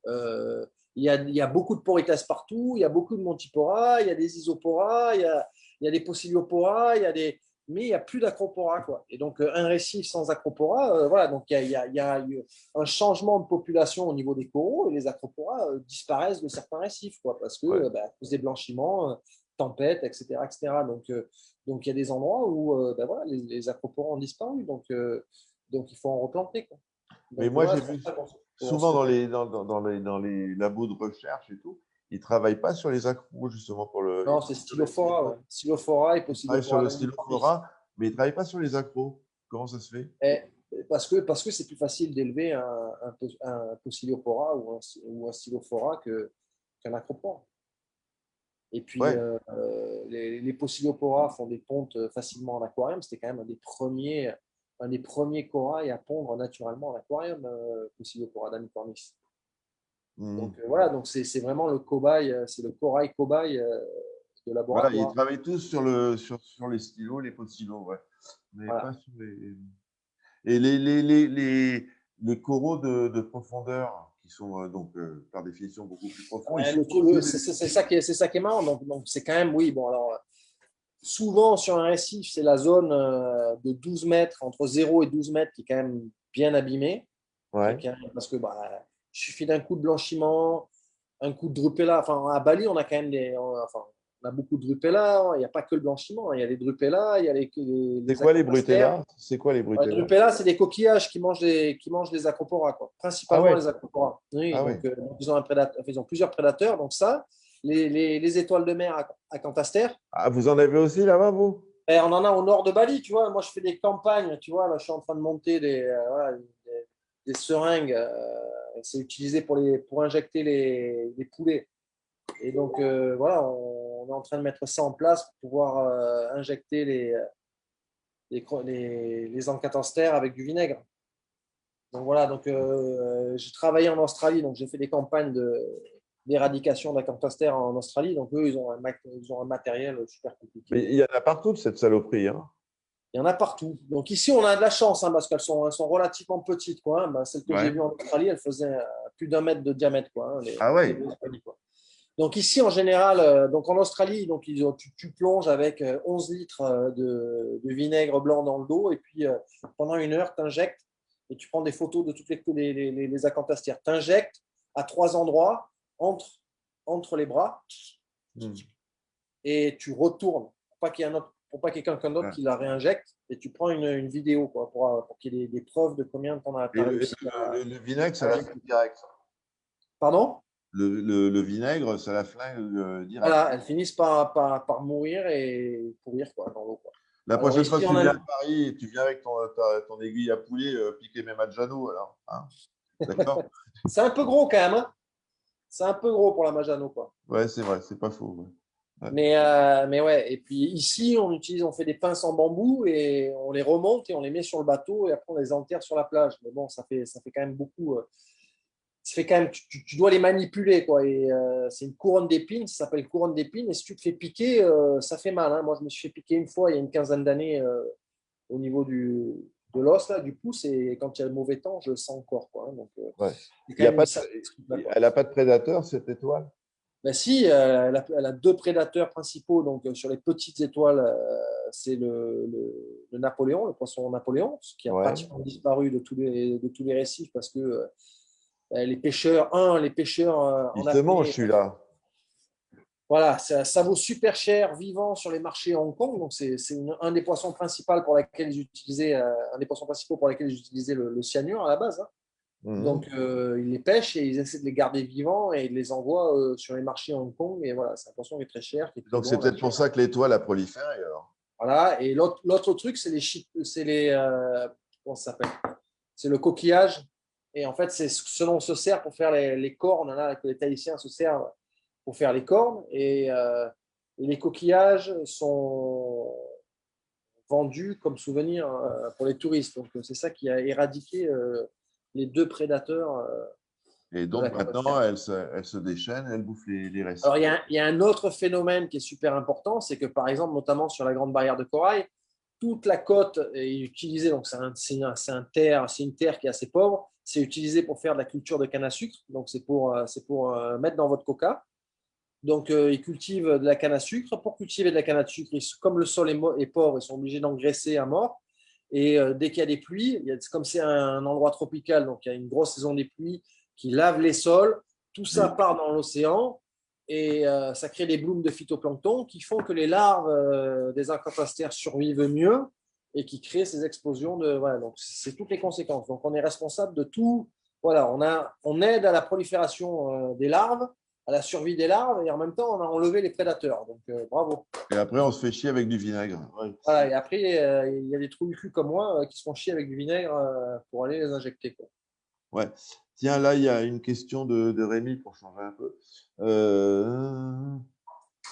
Euh, il y a beaucoup de porites partout, il y a beaucoup de montiporas, il y a des isoporas, il y a des possilioporas, mais il n'y a plus d'acropora, quoi. Et donc, un récif sans acropora, voilà, donc il y a eu un changement de population au niveau des coraux et les acroporas disparaissent de certains récifs, quoi, parce que Ouais. à cause des blanchiments, tempêtes, etc., etc. Donc il y a des endroits où ben voilà, les acropores ont disparu. Donc il faut en replanter, quoi. Mais Donc moi, voilà, j'ai c'est pour vu ça qu'on souvent se... dans les labos de recherche et tout, ils ne travaillent pas sur les accros, justement, pour le. Ils Non, c'est travaillent sur les Stylophora, ouais. stylos, Stylophora et ils travaillent sur Possilophora le danicornis. stylophora, mais ils ne travaillent pas sur les accros. Comment ça se fait? Et parce que c'est plus facile d'élever un Possilophora ou un Stylophora qu'un acropore. Et puis, Ouais. les Possilophora font des pontes facilement en aquarium. C'était quand même un des premiers corails à pondre naturellement en aquarium, Possilophora danicornis. Mhm. Donc voilà, donc c'est vraiment le cobaye, c'est le corail cobaye de Voilà, ils laboratoire. travaillent tous sur les stylos, les pots de stylos, ouais. Mais pas Voilà. sur les. Et les coraux de profondeur, qui sont donc par définition beaucoup plus profonds, ils sont aussi des. C'est ça qui est marrant. Donc c'est quand même, oui, bon, alors souvent sur un récif, c'est la zone de 12 mètres, entre 0 et 12 mètres, qui est quand même bien abîmée. Ouais. Parce que il suffit d'un coup de blanchiment, un coup de drupella. Enfin, à Bali, on a quand même on a beaucoup de drupella. Il n'y a pas que le blanchiment. Il y a les drupella, il y a C'est les quoi les acanthaster. brutellas? C'est quoi les Les brutellas? drupella, c'est des coquillages qui mangent les acroporas, quoi. Ah Principalement ouais, les acroporas. Oui, ah donc ouais. ils ont un prédateur, ils ont plusieurs prédateurs. Donc ça, les étoiles de mer acanthaster, Ah, vous en avez aussi là-bas, vous? on en a au nord de Bali, tu vois. Moi, je fais des campagnes, tu vois. Là, je suis en train de monter voilà, des seringues. C'est utilisé pour injecter les poulets. Et donc, voilà, on est en train de mettre ça en place pour pouvoir injecter les encatastères avec du vinaigre. Donc voilà, donc j'ai travaillé en Australie, donc j'ai fait des campagnes d'éradication d'acantastères en Australie. Donc eux, ils ont un matériel super Mais compliqué. il y en a partout de cette saloperie, hein. Il y en a partout. Donc ici, on a de la chance hein, parce elles sont relativement petites. Quoi, hein. Celle que j'ai Ouais. vue en Australie, elle faisait plus d'1 mètre de diamètre. Quoi, hein, Ah les ouais. grosses colis, quoi. Donc ici, en général, donc en Australie, donc tu plonges avec 11 litres de vinaigre blanc dans le dos et puis pendant 1 heure, tu injectes et tu prends des photos de toutes les acanthastières. Tu injectes à 3 endroits entre les bras Hmm. et tu retournes pour pas qu'il y ait quelqu'un d'autre Ah. qui la réinjecte et tu prends une vidéo quoi, pour qu'il y ait des preuves de combien de temps tu Et as réussi le vinaigre, à ça la injecter. flingue direct. Pardon? Le vinaigre, ça la flingue direct. Voilà, elles finissent par mourir et pourrir quoi, dans l'eau. Quoi. La Alors prochaine fois ici, que on tu viens à a... Paris, tu viens avec ton aiguille à poulet piquer mes Maggiano, alors. Hein, d'accord? c'est un peu gros quand même. Hein. C'est un peu gros pour la Majano. Quoi. Ouais, c'est vrai, c'est pas faux. Ouais. Ouais. Mais ouais, et puis ici, on fait des pinces en bambou et on les remonte et on les met sur le bateau et après on les enterre sur la plage. Mais bon, ça fait quand même beaucoup. Ça fait quand même, tu dois les manipuler. Quoi, et c'est une couronne d'épines, ça s'appelle couronne d'épines. Et si tu te fais piquer, ça fait mal. Hein. Moi, je me suis fait piquer une fois il y a une quinzaine d'années au niveau de l'os, là, du pouce, et quand il y a le mauvais temps, je le sens encore. Quoi, hein. Donc, Ouais. c'est Il quand y a même pas une de- sacrée truc, là, quoi. Elle n'a pas de prédateur, cette étoile? Ben si, elle a 2 prédateurs principaux. Donc, sur les petites étoiles, c'est le Napoléon, le poisson Napoléon, qui a Ouais. pratiquement disparu de tous les récifs parce que les pêcheurs Il en se mange, apnée, celui-là. voilà, ça vaut super cher vivant sur les marchés à Hong Kong. Donc, c'est un des poissons principaux pour lesquels ils utilisaient, le cyanure à la base. Hein. Mhm. Donc, ils les pêchent et ils essaient de les garder vivants et ils les envoient sur les marchés à Hong Kong. Et voilà, c'est un poisson qui est très cher, qui est très Donc, c'est bon peut-être pour là-dessus. ça que l'étoile a proliféré, alors. Voilà. Et l'autre truc, comment ça s'appelle? C'est le coquillage. Et en fait, c'est ce dont on se sert pour faire les cornes. Là, que les Tahitiens se servent pour faire les cornes. Et les coquillages sont vendus comme souvenir pour les touristes. Donc, c'est ça qui a éradiqué les 2 prédateurs Et de la donc, Campastia. maintenant, elle se déchaîne, elle bouffe les Alors, récifs. il y a un autre phénomène qui est super important, c'est que par exemple, notamment sur la Grande Barrière de Corail, toute la côte est utilisée, donc c'est une terre qui est assez pauvre, c'est utilisé pour faire de la culture de canne à sucre, donc c'est pour mettre dans votre coca. Donc, ils cultivent de la canne à sucre. Pour cultiver de la canne à sucre, comme le sol est pauvre, ils sont obligés d'engraisser à mort. Et dès qu'il y a des pluies, comme c'est un endroit tropical, donc il y a une grosse saison des pluies qui lave les sols, tout ça Mais part dans l'océan. ça crée des blooms de phytoplancton qui font que les larves des acanthaster survivent mieux et qui créent ces explosions de. Voilà, donc c'est toutes les conséquences. Donc on est responsable de tout. Voilà, on aide à la prolifération des larves, à la survie des larves, et en même temps on a enlevé les prédateurs. Donc bravo. Et après, on se fait chier avec du vinaigre. Ouais. Voilà, et après, il y a des trous du cul comme moi qui se font chier avec du vinaigre pour aller les injecter, quoi. Ouais. Tiens, là, il y a une question de Rémi pour changer un peu.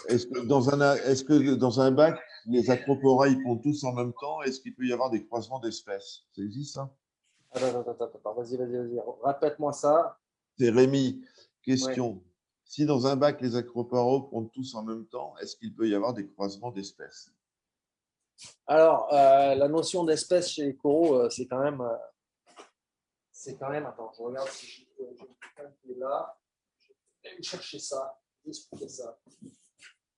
Est-ce que dans un bac, les acropora, ils pondent tous en même temps? Est-ce qu'il peut y avoir des croisements d'espèces? Ça existe, ça? Attends, vas-y. Répète-moi ça. C'est Rémi. Ouais. Question. Si dans un bac, les acroporos pondent tous en même temps, est-ce qu'il peut y avoir des croisements d'espèces? Alors, la notion d'espèce chez les coraux, c'est quand même. Attends, je regarde si j'ai quelqu'un qui est là. Je vais chercher ça, expliquer ça.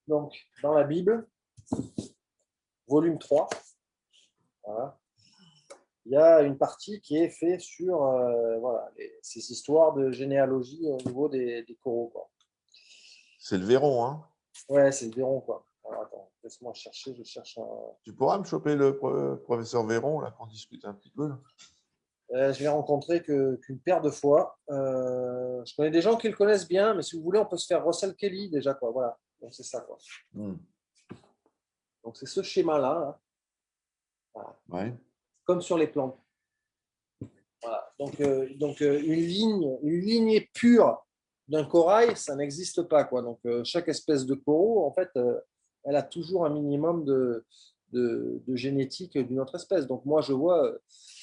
Donc, dans la Bible, volume 3, voilà, il y a une partie qui est faite sur voilà, ces histoires de généalogie au niveau des coraux, quoi. C'est le Véron, hein? Ouais, c'est le Véron, quoi. Alors, attends, laisse-moi chercher, je cherche un. Tu pourras me choper le professeur Véron, là, qu'on discute un petit peu, là? Je l'ai rencontré qu'une paire de fois. Je connais des gens qui le connaissent bien, mais si vous voulez, on peut se faire Russell Kelly déjà, quoi. Voilà, donc c'est ça, quoi. Donc c'est ce schéma-là, hein. Voilà. Ouais. Comme sur les plantes. Voilà. Donc une lignée pure d'un corail, ça n'existe pas, quoi. Donc chaque espèce de coraux, en fait, elle a toujours un minimum de génétique d'une autre espèce. Donc moi, je vois,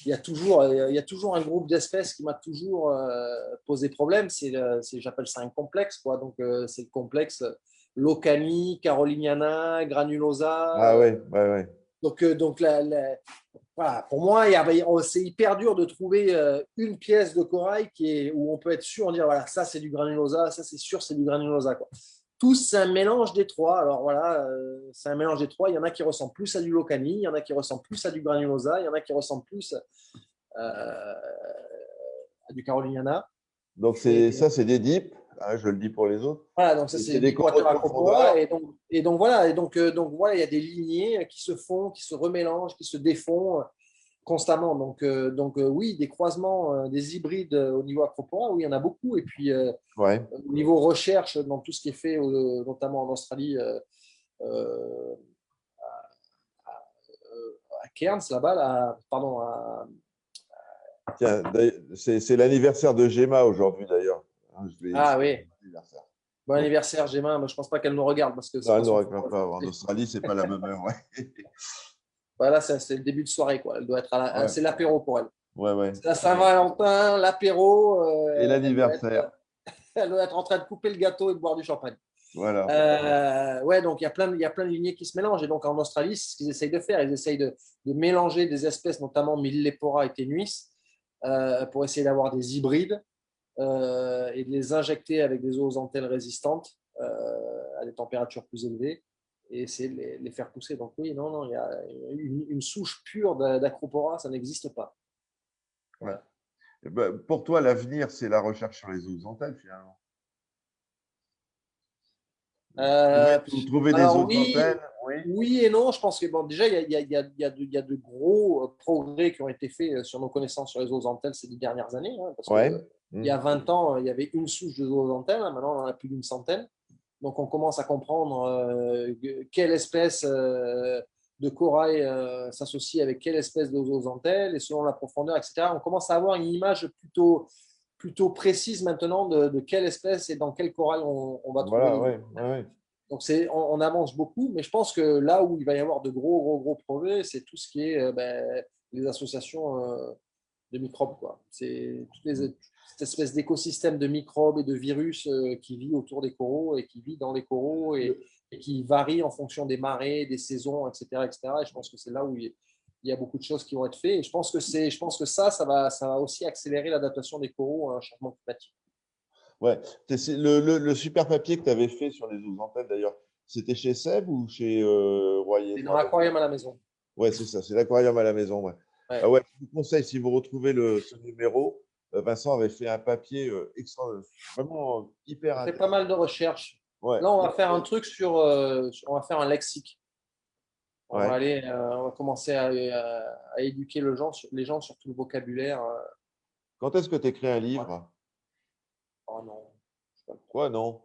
il y a toujours un groupe d'espèces qui m'a toujours posé problème. J'appelle ça un complexe, quoi. Donc c'est le complexe Locani, Caroliniana, Granulosa. Ah ouais, ouais, ouais. Donc voilà, pour moi, c'est hyper dur de trouver une pièce de corail où on peut être sûr, on dit voilà, ça c'est du granulosa, ça c'est sûr c'est du granulosa, quoi. Tous, c'est un mélange des trois. Alors voilà, c'est un mélange des trois. Il y en a qui ressemblent plus à du locani, il y en a qui ressemblent plus à du granulosa, il y en a qui ressemblent plus à du caroliniana. Donc, Et ça, c'est des dips, hein, je le dis pour les autres. voilà, donc ça Et c'est c'est les des coraux Deepwater de Acropora. profondeur. Et donc voilà, il y a des lignées qui se font, qui se remélangent, qui se défont constamment. Donc oui, des croisements, des hybrides au niveau Acropora, oui, il y en a beaucoup. Et puis Ouais. au niveau recherche, dans tout ce qui est fait, notamment en Australie, euh, à Cairns, là-bas, pardon, Tiens, c'est l'anniversaire de Gemma aujourd'hui, d'ailleurs. Hein, je vais ah souhaiter oui, bon anniversaire. bon anniversaire, Gemma. Mais je pense pas qu'elle nous regarde parce que c'est Non, pas elle ne son. regarde pas. En Australie, c'est pas la même heure. Ouais. Voilà, c'est le début de soirée, quoi. Elle doit être Ouais, c'est l'apéro pour elle. ouais, ouais. C'est la Saint-Valentin, l'apéro. Et l'anniversaire. Elle doit être en train de couper le gâteau et de boire du champagne. Voilà. Ouais, donc il y a plein de lignées qui se mélangent. Et donc en Australie, c'est ce qu'ils essayent de faire. Ils essayent de mélanger des espèces, notamment Millepora et Tenuis, pour essayer d'avoir des hybrides et de les injecter avec des zoonoses résistantes à des températures plus élevées et essayer de les faire pousser. Donc oui, non, il y a une souche pure d'Acropora, ça n'existe pas. Ouais. Voilà. Ben, pour toi, l'avenir, c'est la recherche sur les zooxanthelles, finalement. Euh, Trouver des alors oui, zooxanthelles, oui. oui et non. Je pense que bon, déjà, il y a de gros progrès qui ont été faits sur nos connaissances sur les zoonoses ces 10 dernières années. Hein, parce Ouais. que il y a 20 ans, il y avait une souche de zoonoses. Maintenant, on en a plus d'une centaine. Donc, on commence à comprendre quelle espèce de corail s'associe avec quelle espèce de zoonoses et selon la profondeur, etc. On commence à avoir une image plutôt précise maintenant de quelle espèce et dans quel corail on va trouver Voilà, les. ouais, ouais. Donc, on avance beaucoup, mais je pense que là où il va y avoir de gros progrès, c'est tout ce qui est les associations de microbes, quoi. C'est cette espèce d'écosystème de microbes et de virus qui vit autour des coraux et qui vit dans les coraux et qui varie en fonction des marées, des saisons, etc., etc. Et je pense que c'est là où il y a beaucoup de choses qui vont être faites. Et je pense que ça va aussi accélérer l'adaptation des coraux à un changement climatique. Ouais. Le super papier que tu avais fait sur les zooxanthelles, d'ailleurs, c'était chez Seb ou chez Royer? C'est dans l'aquarium à la maison. Ouais, c'est ça, c'est l'aquarium à la maison. Ouais. Ouais. Ah ouais, je vous conseille, si vous retrouvez ce numéro, Vincent avait fait un papier extra, vraiment hyper On fait pas intéressant. mal de recherches. Ouais, Là, on va faire un truc on va faire un lexique. ouais. On va commencer à éduquer les gens sur tout le vocabulaire. Quand est-ce que tu écris un Ouais. livre? Oh non. Quoi, non?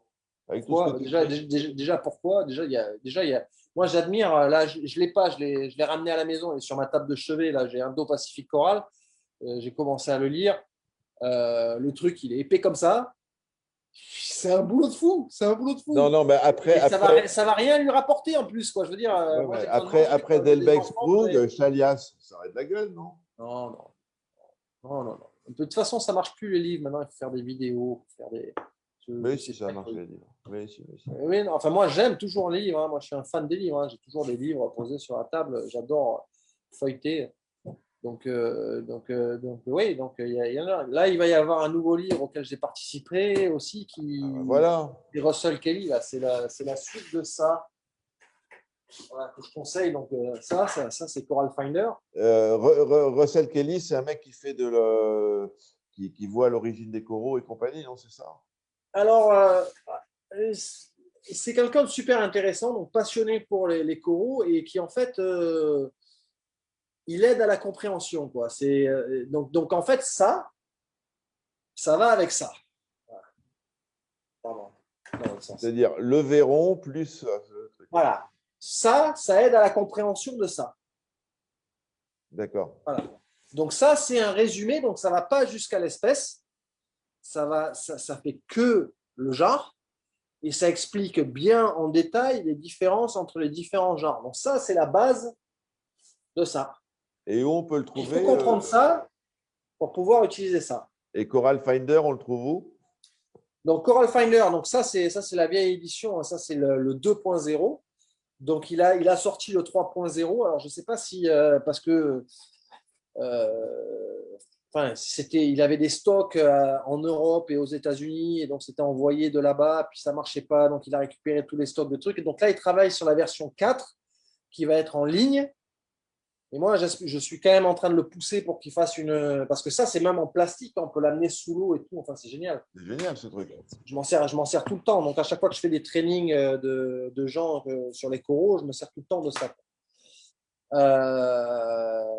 Avec tout ce que Pourquoi? tu fais? Déjà, pourquoi? Moi, j'admire. Là, je l'ai pas. Je l'ai ramené à la maison et sur ma table de chevet. Là, j'ai un dos Pacifique Coral. J'ai commencé à le lire. Le truc, il est épais comme ça. C'est un boulot de fou. C'est un boulot de Non, fou. non, mais Et ça va rien lui rapporter en plus, quoi. Je veux dire, ouais, moi, ouais. j'ai besoin de manger. Après Quoi. J'ai des Delbecq enfants. Sprung, Chalias, ça aurait de la gueule, non? Non, non, non, non, non. De toute façon, ça marche plus les livres. Maintenant, il faut faire des vidéos, faire des. Mais si, C'est ça très marche cool. les livres. Mais si, mais si. Oui, non, enfin, moi, j'aime toujours les livres. Hein. Moi, je suis un fan des livres. Hein. J'ai toujours des livres posés sur la table. J'adore feuilleter. Oui, il y en a. Là, il va y avoir un nouveau livre auquel j'ai participé aussi, Ah, ben qui voilà. c'est Russell Kelly. Là, c'est la suite de ça, voilà, que je conseille. Ça c'est Coral Finder. Russell Kelly, c'est un mec qui fait qui voit l'origine des coraux et compagnie, non, c'est ça? Alors, c'est quelqu'un de super intéressant, donc passionné pour les coraux et qui en fait, il aide à la compréhension, quoi. Donc en fait, ça va avec ça. Voilà. Pardon. Dans l'autre sens. C'est-à-dire le Véron plus ce truc. Voilà. Ça aide à la compréhension de ça. D'accord. Voilà. Donc ça, c'est un résumé, donc ça ne va pas jusqu'à l'espèce. Ça fait que le genre. Et ça explique bien en détail les différences entre les différents genres. Donc ça, c'est la base de ça. Et où on peut le Il faut trouver comprendre ça pour pouvoir utiliser ça. et Coral Finder, on le trouve où? Donc Coral Finder, donc ça c'est la vieille édition, hein, ça c'est le 2.0. Donc il a sorti le 3.0. Alors je ne sais pas si parce que enfin il avait des stocks en Europe et aux États-Unis et donc c'était envoyé de là-bas puis ça marchait pas donc il a récupéré tous les stocks de trucs et donc là il travaille sur la version 4 qui va être en ligne. Et moi, je suis quand même en train de le pousser pour qu'il fasse une. Parce que ça, c'est même en plastique, on peut l'amener sous l'eau et tout. Enfin, c'est génial. C'est génial ce truc. Je m'en sers tout le temps. Donc, à chaque fois que je fais des trainings de gens sur les coraux, je me sers tout le temps de ça.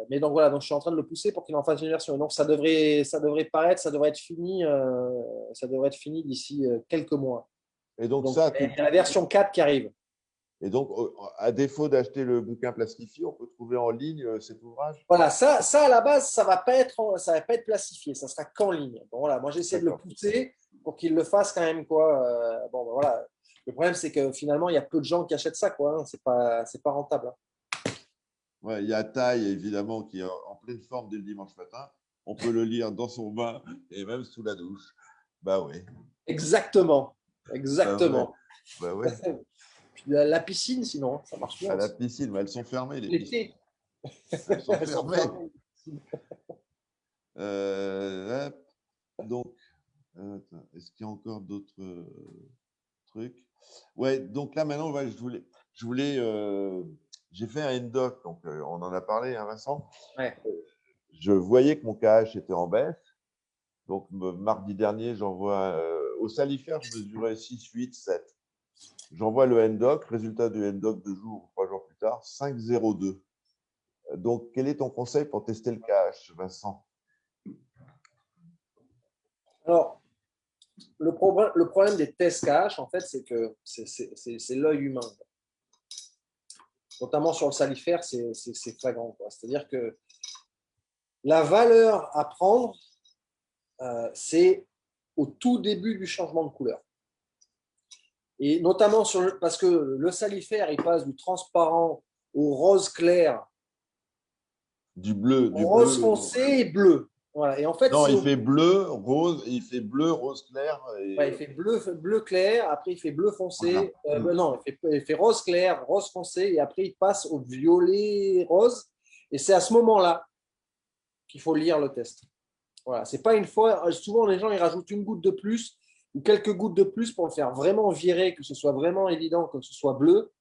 Mais donc voilà, donc je suis en train de le pousser pour qu'il en fasse une version. Et donc, ça devrait paraître, ça devrait être fini d'ici quelques mois. Et donc Donc, ça, il y a la version 4 qui arrive. et donc à défaut d'acheter le bouquin plastifié, on peut trouver en ligne cet ouvrage? Voilà, ça à la base, ça va pas être plastifié, ça sera qu'en ligne. Bon, voilà, moi j'essaie de le D'accord. pousser pour qu'il le fasse quand même quoi. Bon, ben, voilà. Le problème c'est que finalement il y a peu de gens qui achètent ça quoi. Hein. C'est pas rentable. Hein. Ouais, il y a Taille, évidemment, qui est en pleine forme dès le dimanche matin. On peut le lire dans son bain et même sous la douche. Bah oui. Exactement, Bah ouais. exactement. Bah ouais. Puis la piscine sinon, ça marche bien À la aussi. piscine, mais elles sont fermées, les piscines. L'été, Elles sont elles sont fermées. fermées. Hop. Donc, attends, est-ce qu'il y a encore d'autres trucs? Ouais, donc là maintenant, ouais, j'ai fait un NDoc, donc on en a parlé, hein, Vincent. Ouais. Je voyais que mon KH était en baisse. Donc, mardi dernier, j'envoie au salifère, je mesurais 6, 8, 7. J'envoie le NDoc, résultat du NDoc 2 jours, 3 jours plus tard, 5,02. Donc, quel est ton conseil pour tester le KH, Vincent? Alors, le problème des tests cash, en fait, c'est que c'est l'œil humain. Notamment sur le salifère, c'est flagrant. C'est-à-dire que la valeur à prendre, c'est au tout début du changement de couleur. Et notamment parce que le salifère, il passe du transparent au rose clair, Du bleu, du rose bleu. foncé et bleu. Voilà. Et en fait, Non, il fait bleu, rose, il fait bleu, rose clair. Et... ouais, il fait bleu clair, après il fait bleu foncé. Voilà. Non, il fait rose clair, rose foncé, et après il passe au violet rose. Et c'est à ce moment-là qu'il faut lire le test. Voilà, c'est pas une fois. Souvent, les gens ils rajoutent une goutte de plus ou quelques gouttes de plus pour le faire vraiment virer, que ce soit vraiment évident, que ce soit bleu.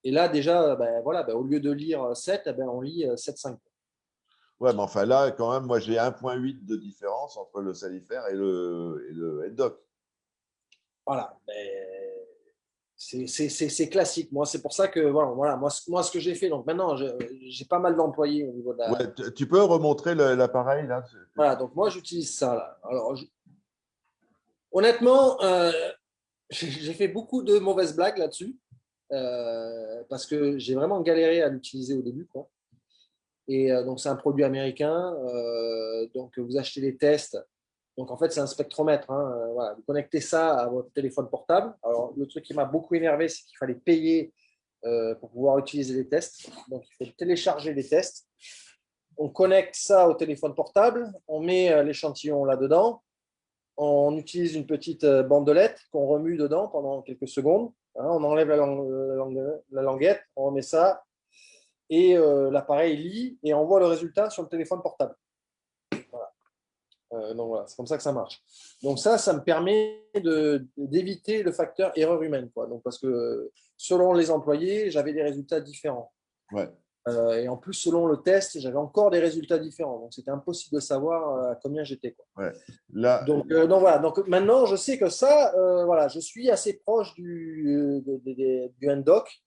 Et là, déjà, ben, voilà, ben, au lieu de lire 7, ben, on lit 7,5. Ouais, mais enfin là, quand même, moi j'ai 1,8 de différence entre le salifère et le NDoc. Voilà. Ben, c'est classique. Moi, c'est pour ça que voilà moi, ce que j'ai fait. Donc maintenant, j'ai pas mal d'employés au niveau de la. Ouais, tu peux remontrer l'appareil là? Voilà, donc moi, j'utilise ça là. Alors, honnêtement, j'ai fait beaucoup de mauvaises blagues là-dessus parce que j'ai vraiment galéré à l'utiliser au début, quoi. Et donc, c'est un produit américain. Donc, vous achetez les tests. Donc, en fait, c'est un spectromètre, hein. Voilà. Vous connectez ça à votre téléphone portable. Alors, le truc qui m'a beaucoup énervé, c'est qu'il fallait payer pour pouvoir utiliser les tests. Donc, il faut télécharger les tests. On connecte ça au téléphone portable. On met l'échantillon là-dedans. On utilise une petite bandelette qu'on remue dedans pendant quelques secondes. Hein, on enlève la languette, on remet ça et l'appareil lit et envoie le résultat sur le téléphone portable. Voilà. Donc voilà, c'est comme ça que ça marche. Donc ça me permet d'éviter le facteur erreur humaine, quoi. Donc parce que selon les employés, j'avais des résultats différents. Ouais. Et en plus, selon le test, j'avais encore des résultats différents. Donc c'était impossible de savoir à combien j'étais, quoi. Ouais. Là, Donc voilà. Donc maintenant, je sais que ça, voilà, je suis assez proche du NDoc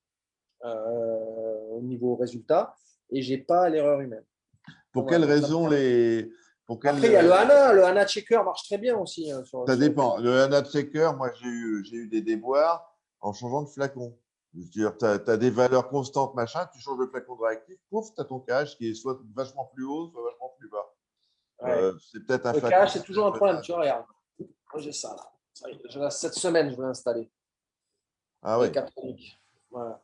au niveau résultat et j'ai pas l'erreur humaine. pour Donc, quelles voilà, raisons après, il y a le HANA. Le HANA Checker marche très bien aussi. Hein, ça dépend. Le HANA Checker, moi, j'ai eu des déboires en changeant de flacon. Je veux dire, tu as des valeurs constantes, machin, tu changes de flacon de réactif, pouf, tu as ton cache qui est soit vachement plus haut, soit vachement plus bas. Ouais. C'est peut-être un Le flacon. cache, c'est toujours un problème. Tu vois, regarde. Moi, j'ai ça là. Cette semaine, je vais l'installer. Ah ouais. Mécatronique. Voilà.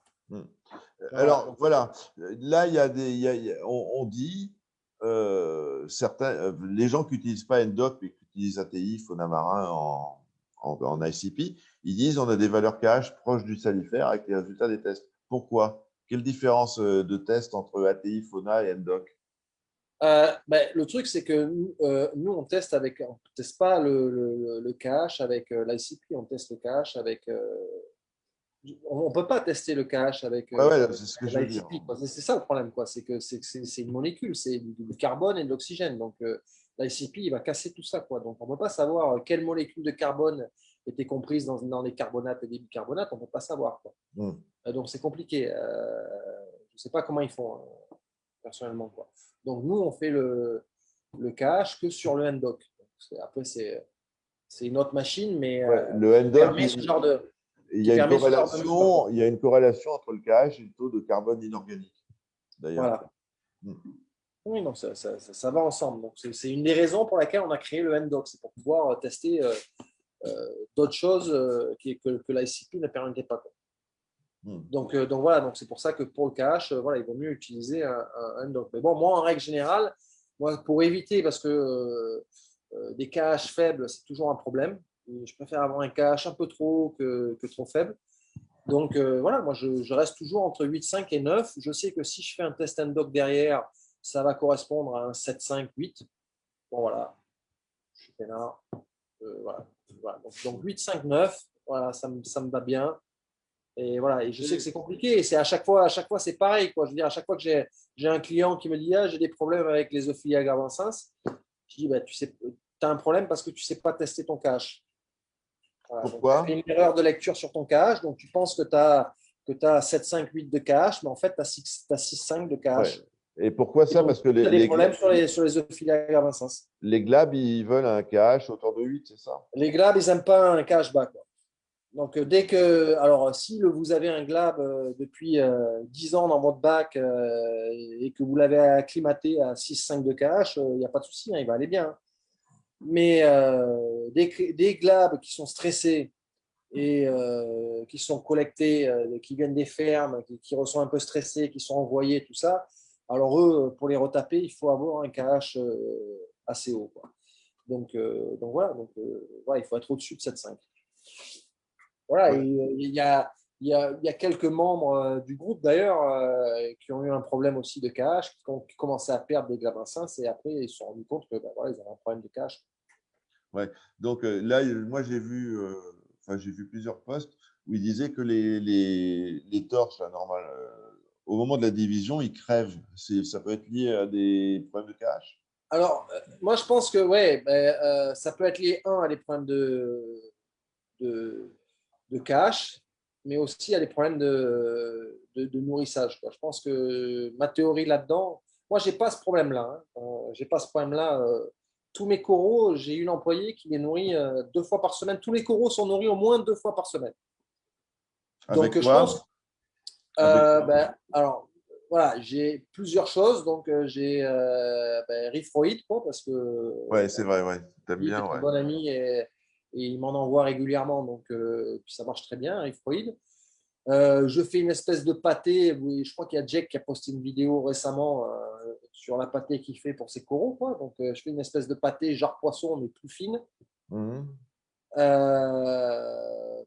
Alors, voilà. Là, il y a on dit, les gens qui n'utilisent pas NDoc, mais qui utilisent ATI, Fonamarin en ICP, ils disent on a des valeurs cache proches du salifaire avec les résultats des tests. Pourquoi? Quelle différence de test entre ATI, Fona et NDoc? Ben, le truc, c'est que nous, on teste pas le cache avec l'ICP, on teste le cache avec. On ne peut pas tester le cache avec Ouais, ouais, c'est ce que je veux dire. l'ICP. C'est ça le problème, quoi. C'est que c'est une molécule, c'est du carbone et de l'oxygène. Donc, l'ICP, il va casser tout ça, quoi. Donc, on ne peut pas savoir quelle molécule de carbone était comprise dans les carbonates et les bicarbonates. On ne peut pas savoir, quoi. Donc, c'est compliqué. Je ne sais pas comment ils font, personnellement, quoi. Donc, nous, on fait le cache que sur le NDoc. Après, c'est une autre machine, mais Ouais, le qui NDoc, permet ce genre de, il y qui a permet ce genre de mesure, quoi. il y a une corrélation entre le cache et le taux de carbone inorganique, d'ailleurs. Voilà. Oui, non, ça va ensemble. Donc, c'est une des raisons pour laquelle on a créé le NDoc, c'est pour pouvoir tester d'autres choses que l'ICP ne permettait pas, quoi. Donc voilà, donc c'est pour ça que pour le cache, voilà, il vaut mieux utiliser un NDoc. Mais bon, moi, en règle générale, moi, pour éviter, parce que des caches faibles, c'est toujours un problème. Je préfère avoir un cache un peu trop haut que trop faible. Donc voilà, moi, je reste toujours entre 8,5 et 9. Je sais que si je fais un test NDoc derrière, ça va correspondre à un 7,5, 8. Bon, voilà, je suis peinard. Voilà. Donc 8, 5, 9, voilà, ça me va bien. Et voilà, et je sais que c'est compliqué. Et c'est à chaque fois, c'est pareil, quoi. Je veux dire, à chaque fois que j'ai un client qui me dit j'ai des problèmes avec les Ophilia Garbansins, je dis bah, tu sais, as un problème parce que tu ne sais pas tester ton cache. Voilà, donc, tu Pourquoi? fais une erreur de lecture sur ton cache, donc tu penses que tu as 7, 5, 8 de cache, mais en fait, tu as 6, 5 de cache. Ouais. Et pourquoi Et ça? donc, Parce que tu as des problèmes sur les Ophilia Garbansins. les glabs, ils veulent un cache autour de 8, c'est ça? Les glabs, ils n'aiment pas un cache bas, quoi. Donc, alors, si vous avez un glab depuis 10 ans dans votre bac et que vous l'avez acclimaté à 6,5 de cache, il n'y a pas de souci, hein, il va aller bien. Mais des glabs qui sont stressés et qui sont collectés, qui viennent des fermes, qui sont un peu stressés, qui sont envoyés, tout ça, alors eux, pour les retaper, il faut avoir un cache assez haut, quoi. Donc voilà, il faut être au-dessus de 7,5. Voilà, Ouais. et il y a quelques membres du groupe d'ailleurs qui ont eu un problème aussi de cache, qui ont commencé à perdre des glabincins et après ils se sont rendus compte que voilà, ils avaient un problème de cache. Ouais. Donc là, moi j'ai vu plusieurs posts où ils disaient que les torches, là, normal, au moment de la division, ils crèvent. Ça peut être lié à des problèmes de cache. Alors, moi je pense que ouais, ça peut être lié à des problèmes de cache, mais aussi il y a des problèmes de nourrissage, quoi. Je pense que ma théorie là-dedans, moi, j'ai pas ce problème-là, hein. J'ai pas ce problème-là. Tous mes coraux, j'ai une employée qui les nourrit 2 fois par semaine. Tous les coraux sont nourris au moins 2 fois par semaine. Avec Donc, je pense, quoi? Avec quoi? ben, alors, voilà, j'ai plusieurs choses. Donc, j'ai Rifroid, quoi, parce que Ouais, c'est vrai, ouais. T'aimes Philippe bien, est un ouais. bon ami et il m'en envoie régulièrement. Donc, puis ça marche très bien, Rifroid. Je fais une espèce de pâté. Oui, je crois qu'il y a Jack qui a posté une vidéo récemment sur la pâté qu'il fait pour ses coraux, quoi. Donc, je fais une espèce de pâté genre poisson, mais plus fine, Mhm.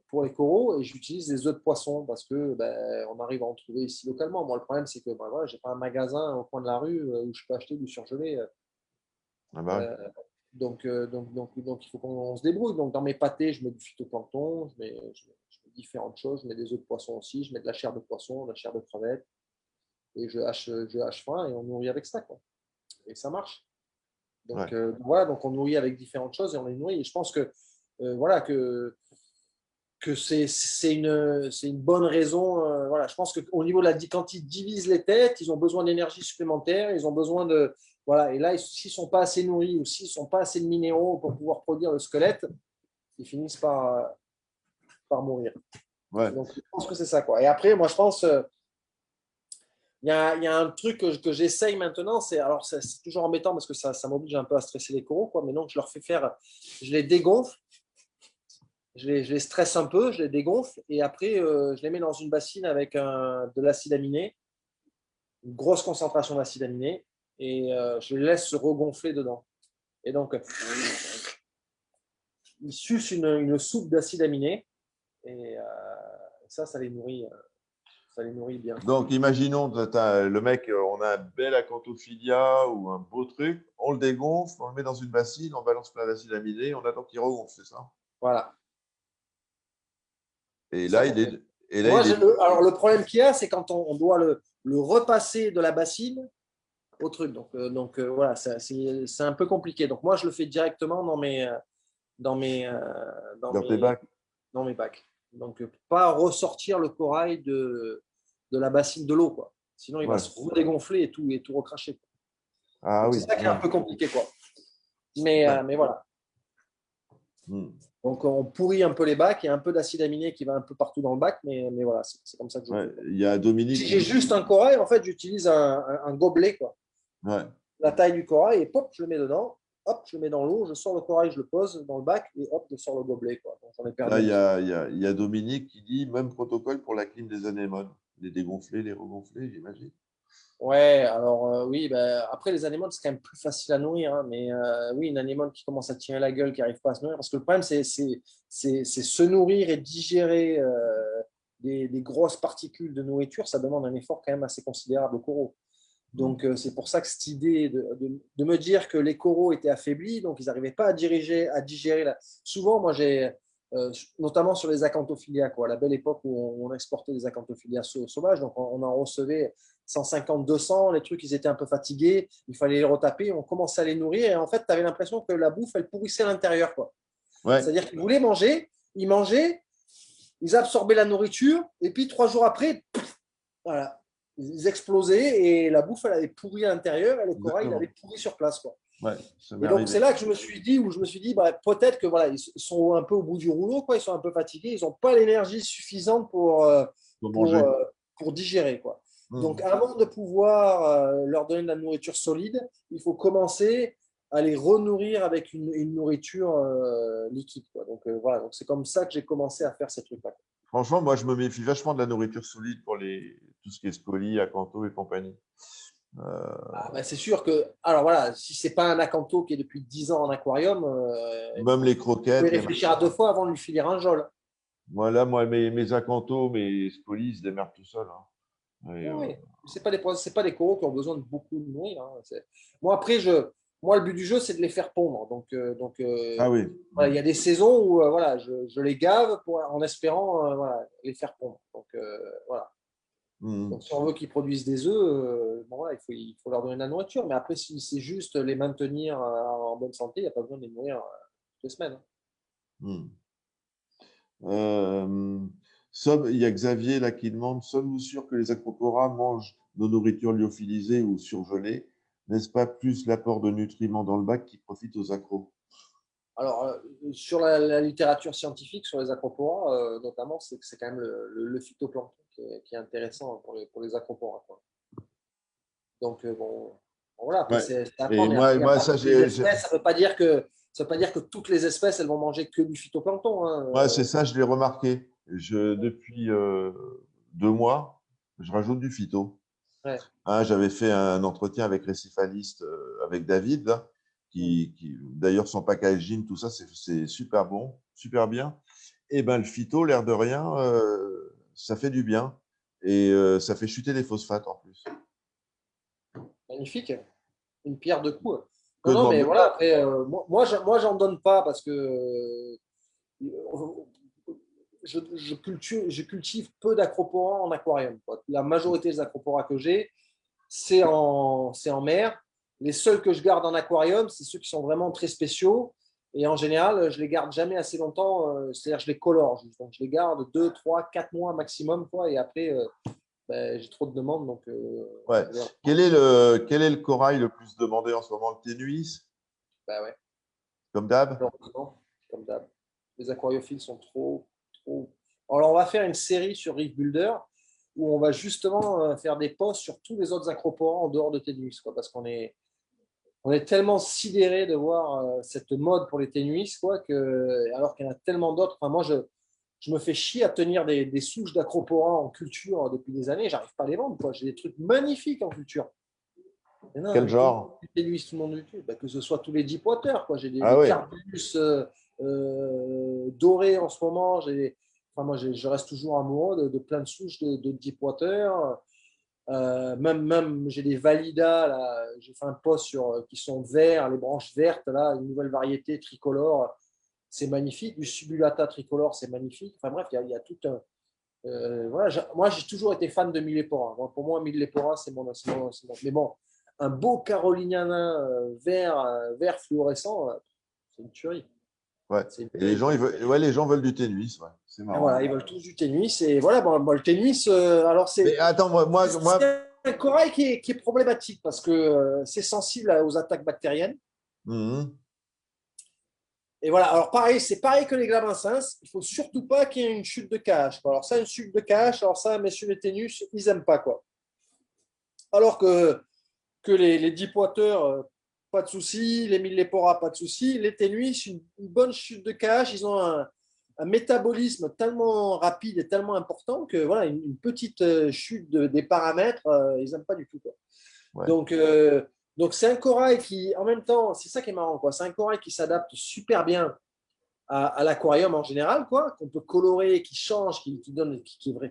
pour les coraux. Et j'utilise des œufs de poisson parce que ben, on arrive à en trouver ici localement. Moi, le problème, c'est que ben, voilà, j'ai pas un magasin au coin de la rue où je peux acheter du surgelé. Ah bah Euh, donc, il faut qu'on se débrouille. Donc, dans mes pâtés, je mets du phytoplancton, je mets différentes choses. Je mets des œufs de poisson aussi, je mets de la chair de poisson, de la chair de crevette, et je hache fin et on nourrit avec ça, quoi. Et ça marche. oui. Ouais. Donc, voilà, donc on nourrit avec différentes choses et on les nourrit. Et je pense que, voilà, que c'est une bonne raison. Voilà, je pense qu'au niveau de quand ils divisent les têtes, ils ont besoin d'énergie supplémentaire, ils ont besoin de. Voilà, et là, s'ils ne sont pas assez nourris ou s'ils ne sont pas assez de minéraux pour pouvoir produire le squelette, ils finissent par mourir. Ouais. Donc, je pense que c'est ça, quoi. Et après, moi, je pense, il y a un truc que j'essaye maintenant, alors c'est toujours embêtant parce que ça m'oblige un peu à stresser les coraux, quoi, mais donc je leur fais faire, je les dégonfle, je les stresse un peu, je les dégonfle, et après, je les mets dans une bassine avec de l'acide aminé, une grosse concentration d'acide aminé, et je les laisse se regonfler dedans. Et donc, ils sucent une soupe d'acide aminé, et ça les nourrit bien. Donc, imaginons, le mec, on a un bel acantophilia ou un beau truc, on le dégonfle, on le met dans une bassine, on balance plein d'acide aminé, on attend qu'il regonfle, c'est ça? Voilà, Et c'est ça là, qu'on fait. et Et là, moi, il est, alors le problème qu'il y a, c'est quand on doit le repasser de la bassine au truc. Donc, voilà, c'est un peu compliqué. Donc moi, je le fais directement dans mes, euh, dans dans tes mes, bacs. dans mes bacs. Donc, pas ressortir le corail de la bassine de l'eau, quoi. Sinon, il va Ouais. se redégonfler et tout recracher. Ah Donc, c'est oui, ça qui est un ouais. peu compliqué, quoi. Mais voilà. Hmm. Donc, on pourrit un peu les bacs. Il y a un peu d'acide aminé qui va un peu partout dans le bac, mais voilà, c'est comme ça que je Ouais. fais, quoi. Il y a Dominique Si qui j'ai dit, juste un corail, en fait, j'utilise un gobelet, quoi. ouais. La taille du corail, et pop, je le mets dedans. Hop, je le mets dans l'eau, je sors le corail, je le pose dans le bac, et hop, je sors le gobelet, quoi. Donc, j'en ai Là, perdu un petit peu. il y a Dominique qui dit, même protocole pour la clim des anémones. Les dégonfler, les regonfler, j'imagine. Ouais, alors oui, ben, après les anémones, c'est quand même plus facile à nourrir, hein, mais oui, une anémone qui commence à tirer la gueule, qui n'arrive pas à se nourrir, parce que le problème, c'est se nourrir et digérer des grosses particules de nourriture, ça demande un effort quand même assez considérable aux coraux. Hmm. Donc, c'est pour ça que cette idée de me dire que les coraux étaient affaiblis, donc ils n'arrivaient pas à digérer. Souvent, moi, notamment sur les acanthophilia, quoi, à la belle époque où on exportait des acanthophilia sauvages, donc on en recevait 150, 200, les trucs, ils étaient un peu fatigués, il fallait les retaper, on commençait à les nourrir, et en fait, tu avais l'impression que la bouffe, elle pourrissait à l'intérieur, quoi. Ouais. C'est-à-dire qu'ils voulaient manger, ils mangeaient, ils absorbaient la nourriture, et puis 3 jours après, voilà. Ils explosaient et la bouffe, elle avait pourri à l'intérieur et le corail, il avait Exactement. pourri sur place, quoi. Ouais, ça m'est Et donc, c'est arrivé. là que je me suis dit, bah, peut-être que voilà, ils sont un peu au bout du rouleau, quoi. Ils sont un peu fatigués. Ils n'ont pas l'énergie suffisante Pour pour, manger. euh, pour digérer, quoi. Donc, Hmm. avant de pouvoir leur donner de la nourriture solide, il faut commencer à les renourrir avec une nourriture liquide, quoi. Donc, voilà. Donc, c'est comme ça que j'ai commencé à faire ces trucs-là. Franchement, moi, je me méfie vachement de la nourriture solide pour tout ce qui est scoli, acanto et compagnie. Ah, bah, c'est sûr que, alors voilà, si c'est pas un acanto qui est depuis 10 ans en aquarium, Même les faut y croquettes, les réfléchir à machins. 2 fois avant de lui filer un jol. Moi, là, mes acantos, mes scolis, ils se démerdent tout seuls, hein. Et, Oui, oui. C'est pas des coraux qui ont besoin de beaucoup de nourrir, hein. Moi, après, moi, le but du jeu, c'est de les faire pondre. Donc, ah oui. voilà, il Hmm. y a des saisons où voilà, je les gave en espérant voilà, les faire pondre. Donc, voilà. Hmm. Donc, si on veut qu'ils produisent des œufs, bon, voilà, il faut leur donner de la nourriture. Mais après, si c'est juste les maintenir en bonne santé, il n'y a pas besoin de les nourrir toutes les semaines, hein. Hmm. Euh, Il y a Xavier là qui demande, sommes-nous sûrs que les acropora mangent nos nourritures lyophilisées ou surgelées? N'est-ce pas plus l'apport de nutriments dans le bac qui profite aux accros? Alors, sur la littérature scientifique, sur les acroporas, notamment, c'est quand même le phytoplancton qui est intéressant pour les acroporas, quoi. Donc, bon, voilà, après, Ouais. c'est à Et apprendre. Et après, il n'y a moi pas ça, toutes les espèces. Ça veut pas dire que toutes les espèces, elles vont manger que du phytoplancton, hein. c'est ça, je l'ai remarqué. Depuis 2 mois, je rajoute du phyto. Ouais. Hein, j'avais fait un entretien avec Récifaliste, avec David, là, qui d'ailleurs, son packaging, tout ça, c'est super bon, super bien. Et ben le phyto, l'air de rien, ça fait du bien. Et ça fait chuter les phosphates en plus. Magnifique. Une pierre de coups. Que Non, non, mais demande-t-on? voilà, après, moi, j'en donne pas parce que je cultive peu d'acroporas en aquarium, quoi. La majorité des acroporas que j'ai, c'est en mer. Les seuls que je garde en aquarium, c'est ceux qui sont vraiment très spéciaux. Et en général, je les garde jamais assez longtemps. C'est-à-dire, je les colore juste. Donc, je les garde 2, 3, 4 mois maximum, quoi. Et après, ben, j'ai trop de demandes. Donc, Ouais. Quel est le corail le plus demandé en ce moment? Le ténuis, ben ouais, comme d'hab? malheureusement, comme d'hab. Les aquariophiles sont trop. Alors, on va faire une série sur Reef Builder où on va justement faire des posts sur tous les autres acroporas en dehors de Ténuis, quoi, parce on est tellement sidéré de voir cette mode pour les ténuis, quoi, alors qu'il y en a tellement d'autres. Enfin, moi, je me fais chier à tenir des souches d'acropora en culture depuis des années. J'arrive pas à les vendre, quoi. J'ai des trucs magnifiques en culture. Mais non, Quel tout le monde genre? du ténuis, tout le monde du tout. Bah, que ce soit tous les deepwater, quoi. J'ai Ah des ouais. carbulus dorés en ce moment. Enfin, moi, je reste toujours amoureux de plein de souches de deepwater. Même j'ai des validas, là, j'ai fait un post sur qui sont verts, les branches vertes, là, une nouvelle variété tricolore, c'est magnifique. Du subulata tricolore, c'est magnifique. Enfin bref, il y a tout un. Voilà, moi, j'ai toujours été fan de Millepora. Pour moi, Millepora, Mais bon, un beau caroliniana vert fluorescent, c'est une tuerie. Ouais. C'est une Et les tuerie. gens, les gens veulent du ténuis, ouais. C'est Et marrant. voilà, ils veulent tous du tennis. Et voilà, bon, le tennis, alors Mais attends, c'est un corail qui est problématique parce que c'est sensible aux attaques bactériennes. Mhm. Et voilà, alors pareil, c'est pareil que les glabensins, il ne faut surtout pas qu'il y ait une chute de KH. Alors ça, une chute de KH, alors ça, messieurs les ténus, ils n'aiment pas, quoi. Alors que les deepwater, pas de souci, les millepora, pas de souci, les ténus, une bonne chute de KH, ils ont un métabolisme tellement rapide et tellement important que voilà, une petite chute des paramètres, ils n'aiment pas du tout, quoi. Ouais. Donc, donc c'est un corail qui, en même temps, c'est ça qui est marrant, quoi. C'est un corail qui s'adapte super bien à l'aquarium en général, quoi, qu'on peut colorer, qui change, qui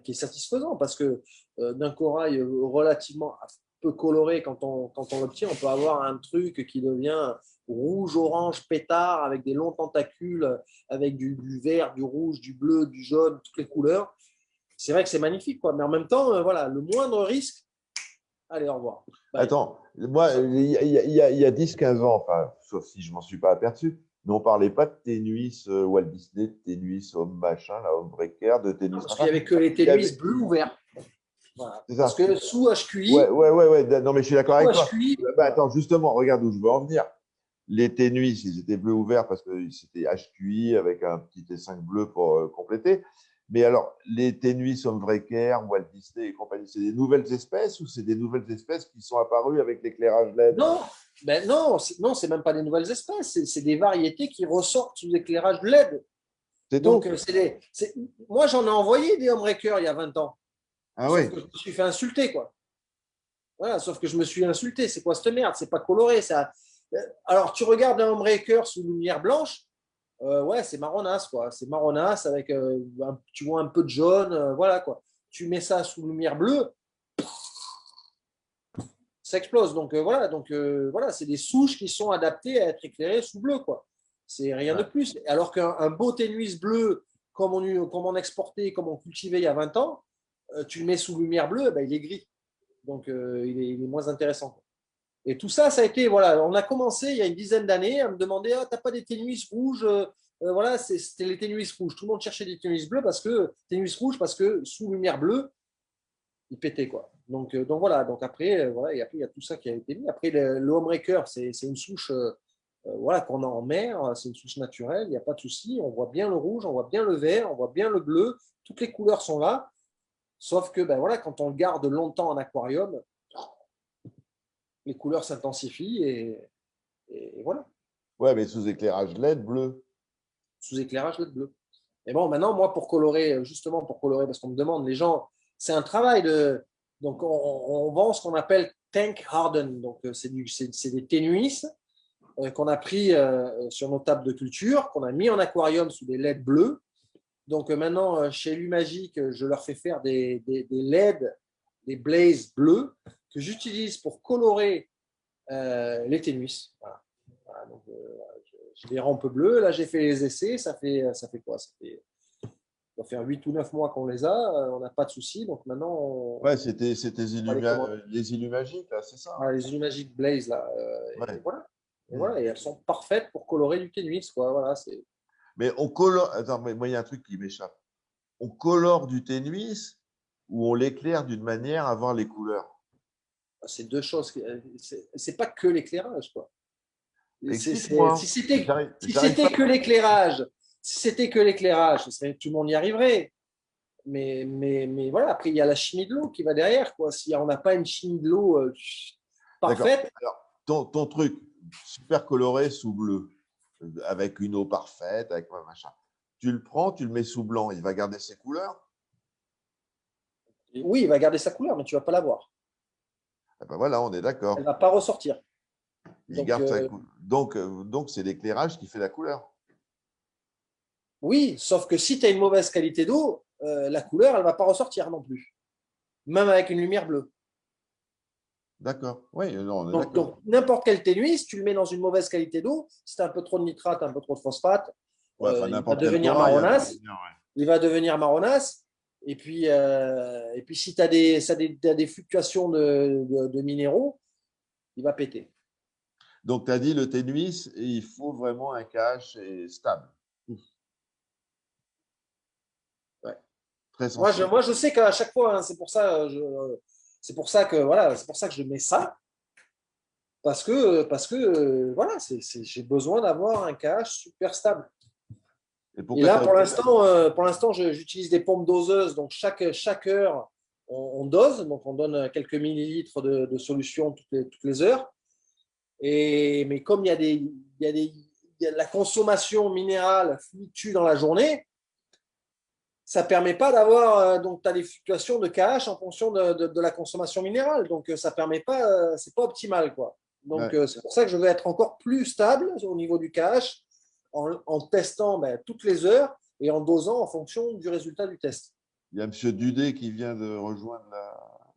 est satisfaisant parce que d'un corail relativement peu coloré, quand on l'obtient, on peut avoir un truc qui devient rouge, orange, pétard, avec des longs tentacules, avec du vert, du rouge, du bleu, du jaune, toutes les couleurs. C'est vrai que c'est magnifique, quoi. Mais en même temps, voilà, le moindre risque, allez, au revoir. Bye. Attends, moi, il y a 10-15 ans, enfin, sauf si je m'en suis pas aperçu, mais on parlait pas de ténuis Walt Disney, de ténuis homme machin, là, homme breaker, de ténuis Parce qu'il n'y machin. avait que les Il y avait, ténuis bleus ou verts. Voilà. c'est Parce ça. que Ouais. Non, mais je suis d'accord avec toi. Bah, voilà. attends, justement, regarde où je veux en venir. Les ténuis, ils étaient bleus ou verts parce que c'était HQI avec un petit T5 bleu pour compléter. Mais alors, les ténuis Omvrecker, Walt Disney et compagnie, c'est des nouvelles espèces ou c'est des nouvelles espèces qui sont apparues avec l'éclairage LED? Non, non, c'est même pas des nouvelles espèces, c'est des variétés qui ressortent sous l'éclairage LED. C'est Donc, tout? moi, j'en ai envoyé des homebreakers il y a 20 ans, Ah sauf oui. que je me suis fait insulter, quoi. Voilà, sauf que je me suis insulté. C'est quoi cette merde? C'est pas coloré, ça. Alors, tu regardes un homebreaker sous lumière blanche, ouais, c'est marronasse, quoi. C'est marronasse avec, tu vois un peu de jaune, voilà, quoi. Tu mets ça sous lumière bleue, ça explose. Donc voilà, c'est des souches qui sont adaptées à être éclairées sous bleu, quoi. C'est rien de Ouais. plus. Alors qu'un beau ténuis bleu, comme on exportait, comme on cultivait il y a 20 ans, tu le mets sous lumière bleue, ben, il est gris. Donc il est moins intéressant, quoi. Et tout ça, ça a été, voilà, on a commencé il y a une dizaine d'années à me demander, ah, t'as pas des ténuis rouges voilà, c'était les Ténuis rouges. Tout le monde cherchait des Ténuis rouges parce que sous lumière bleue, ils pétaient, quoi. Donc voilà. Donc après, voilà, et après, il y a tout ça qui a été mis. Après, le Homebreaker, c'est une souche voilà, qu'on a en mer. C'est une souche naturelle. Il n'y a pas de souci. On voit bien le rouge, on voit bien le vert, on voit bien le bleu. Toutes les couleurs sont là. Sauf que ben voilà, quand on le garde longtemps en aquarium, les couleurs s'intensifient et voilà, Ouais, mais sous éclairage LED bleu. sous éclairage LED bleu. Et bon, maintenant, moi, pour colorer, justement, pour colorer, parce qu'on me demande, les gens, c'est un travail de. Donc, on vend ce qu'on appelle tank harden. Donc, c'est des ténuis qu'on a pris sur nos tables de culture, qu'on a mis en aquarium sous des LED bleus. Donc, maintenant, chez Lumagique, je leur fais faire des LED, des blazes bleus que j'utilise pour colorer les ténuis. Voilà. Voilà, donc, je les rends un peu bleus. Là, j'ai fait les essais. Ça fait quoi? Ça va faire 8 ou 9 mois qu'on les a. On n'a pas de soucis. Donc maintenant, Ouais, c'était va les commander. les Illumagiques, là, c'est ça, hein? Voilà, les Magic Blaze, là. Et Ouais. voilà. Et Hmm. voilà. Et elles sont parfaites pour colorer du ténuis, quoi. Voilà, Mais on colore. Attends, mais moi, il y a un truc qui m'échappe. On colore du ténuis ou on l'éclaire d'une manière à voir les couleurs? c'est deux choses. C'est pas que l'éclairage, quoi. Si Explique-moi. c'était J'arrive pas. que l'éclairage, si c'était que l'éclairage, tout le monde y arriverait. Mais voilà, après, il y a la chimie de l'eau qui va derrière, quoi. Si on n'a pas une chimie de l'eau D'accord. parfaite, Alors, ton truc, super coloré sous bleu, avec une eau parfaite, avec machin. Tu le prends, tu le mets sous blanc, il va garder ses couleurs? oui, il va garder sa couleur, mais tu ne vas pas la voir. Eh ben voilà, on est Elle ne d'accord. va pas ressortir. Il Donc, garde sa couleur. Donc c'est l'éclairage qui fait la couleur. oui, sauf que si tu as une mauvaise qualité d'eau, la couleur, elle ne va pas ressortir non plus, même avec une lumière bleue. D'accord. Oui, non, on est Donc d'accord. n'importe quel ténuis, si tu le mets dans une mauvaise qualité d'eau, si tu as un peu trop de nitrate, un peu trop de phosphate, Ouais, enfin, il va n'importe quel devenir corail, hein, tu veux marronasse. dire, ouais. Il va devenir marronasse. Et puis si tu as des fluctuations de minéraux, il va péter. Donc, tu as dit le ténuis, il faut vraiment un cache stable, Ouais. très Moi, sensible. je sais qu'à chaque fois, hein, c'est pour ça que voilà, c'est pour ça que je mets ça parce que voilà, j'ai besoin d'avoir un cache super stable. Et Et pourquoi tu là, as pour l'instant, j'utilise des pompes doseuses. Donc, chaque heure, on dose. Donc, on donne quelques millilitres de solution toutes les heures. Mais comme il y a de la consommation minérale fluctue dans la journée, ça ne permet pas d'avoir. Donc, tu as des fluctuations de KH en fonction de la consommation minérale. Donc, ça permet pas. C'est pas optimal, quoi. Donc, ouais. c'est pour ça que je veux être encore plus stable au niveau du KH en testant toutes les heures et en dosant en fonction du résultat du test. Il y a M. Dudé qui vient de rejoindre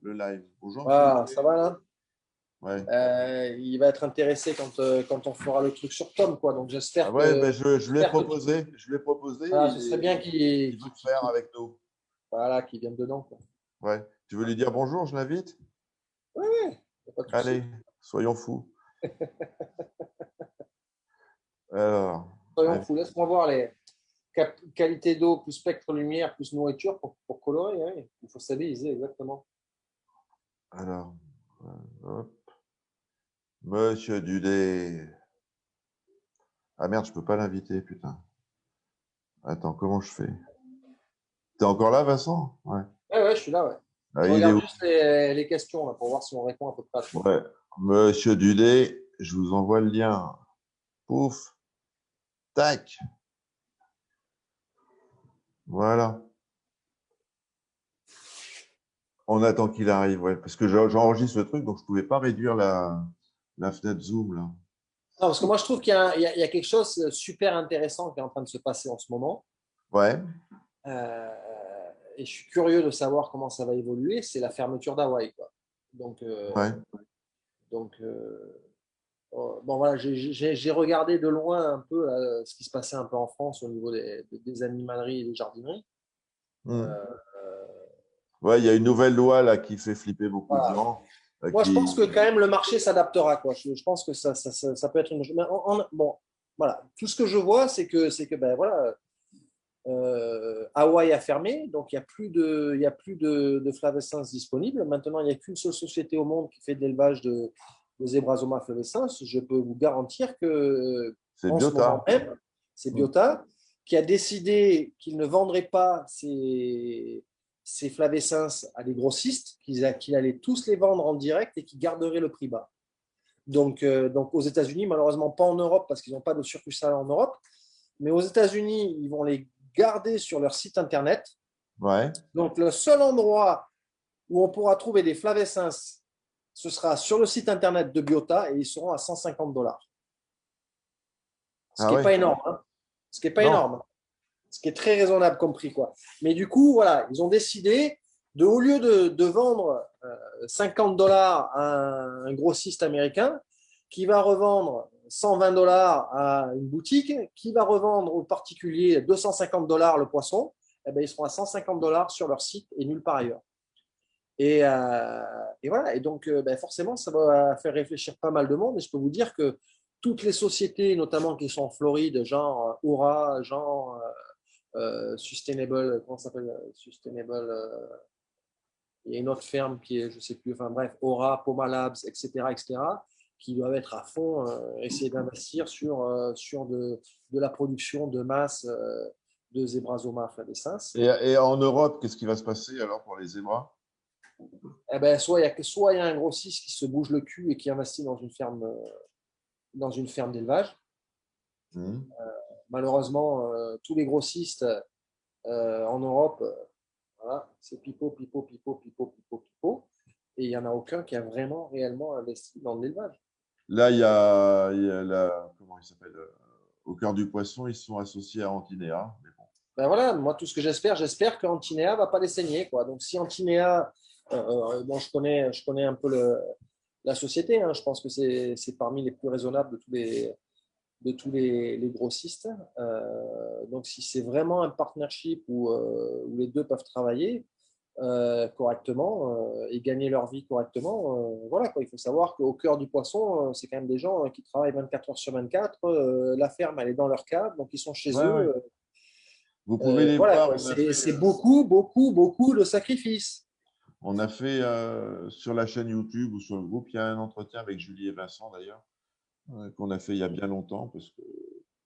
le live. Bonjour, M. Voilà, Dudé. ça va là. Ouais. Il va être intéressé quand on fera le truc sur Tom, quoi. Donc, Ah ouais, ben je lui ai proposé. Je lui ai proposé voilà, et ce serait bien il veut le faire avec nous. voilà, qu'il vienne dedans, quoi. Ouais. Tu veux lui dire bonjour, je l'invite? Oui, oui, il n'y a pas de Allez, souci. soyons fous. Alors, Soyons fous. Laisse-moi voir les qualités d'eau plus spectre lumière plus nourriture pour colorer. Oui. Il faut stabiliser, exactement. alors, hop. Monsieur Dudé. Ah merde, je peux pas l'inviter, putain. Attends, comment je fais? T'es encore là, Vincent? Ouais. Ouais, ouais, je suis là, ouais. Ah, Je il est regarde où? juste les questions là, pour voir si on répond à peu près à tout. Ouais. Monsieur Dudé, je vous envoie le lien. Pouf. Tac. Voilà. On attend qu'il arrive, ouais. Parce que j'enregistre le truc, donc je pouvais pas réduire la fenêtre Zoom, là. Non, parce que moi, je trouve qu'il y a quelque chose de super intéressant qui est en train de se passer en ce moment. Ouais. Euh, et je suis curieux de savoir comment ça va évoluer. C'est la fermeture d'Hawaï, quoi. Donc, Ouais. donc bon, voilà, j'ai regardé de loin un peu là, ce qui se passait un peu en France au niveau des animaleries et des jardineries. Hmm. Euh, Ouais, il y a une nouvelle loi là qui fait flipper beaucoup de voilà. gens. Moi, je pense que quand même le marché s'adaptera, quoi. Je pense que ça peut être une. Bon, Voilà. Tout ce que je vois, c'est que ben, voilà, Hawaï a fermé, donc il y a plus de flavescens disponibles. Maintenant, il n'y a qu'une seule société au monde qui fait de l'élevage de Zebrazoma flavescens. Je peux vous garantir que C'est en ce moment Biota. même, c'est Mm. Biota qui a décidé qu'il ne vendrait pas ces flavescens à des grossistes, qu'il allait tous les vendre en direct et qu'il garderait le prix bas. Donc aux États-Unis, malheureusement pas en Europe parce qu'ils n'ont pas de succursale en Europe, mais aux États-Unis, ils vont les garder sur leur site internet. Ouais. Donc le seul endroit où on pourra trouver des flavescens, ce sera sur le site internet de Biota et ils seront à 150 $. Ce Ah qui n'est ouais. pas énorme. Hein. Ce qui n'est pas Non. énorme. Ce qui est très raisonnable comme prix. Quoi. Mais du coup, voilà, ils ont décidé au lieu de vendre 50 $ à un grossiste américain qui va revendre 120 $ à une boutique, qui va revendre au particulier 250 $ le poisson, eh ben, ils seront à 150 $ sur leur site et nulle part ailleurs. Et voilà, et donc ben forcément, ça va faire réfléchir pas mal de monde. Et je peux vous dire que toutes les sociétés, notamment qui sont en Floride, genre Aura, genre Sustainable, comment ça s'appelle Sustainable, il y a une autre ferme qui est, je ne sais plus, enfin bref, Aura, Poma Labs, etc., qui doivent être à fond, essayer d'investir sur de la production de masse de Zebrazoma flavescens. Et en Europe, qu'est-ce qui va se passer alors pour les zébras? Eh ben, soit il y a un grossiste qui se bouge le cul et qui investit dans une ferme d'élevage. Mm. Malheureusement, tous les grossistes en Europe, voilà, c'est pipeau, pipeau, pipeau, pipeau, pipeau, pipeau. Et il n'y en a aucun qui a vraiment, réellement investi dans l'élevage. Là, il y a comment il s'appelle au cœur du poisson, ils sont associés à Antinea. Mais bon. Ben voilà, moi, tout ce que j'espère qu'Antinea ne va pas les saigner. Quoi. Donc, si Antinea, bon, je connais un peu la société, hein, je pense que c'est parmi les plus raisonnables de tous les grossistes. Donc, si c'est vraiment un partnership où les deux peuvent travailler correctement et gagner leur vie correctement, voilà quoi. Il faut savoir qu'au cœur du poisson, c'est quand même des gens qui travaillent 24 heures sur 24. La ferme, elle est dans leur cave, donc ils sont chez Ouais, ouais. eux. Vous pouvez les Voilà voir. quoi. C'est beaucoup, beaucoup, beaucoup de sacrifices. On a fait sur la chaîne YouTube ou sur le groupe, il y a un entretien avec Julie et Vincent d'ailleurs, qu'on a fait il y a bien longtemps parce que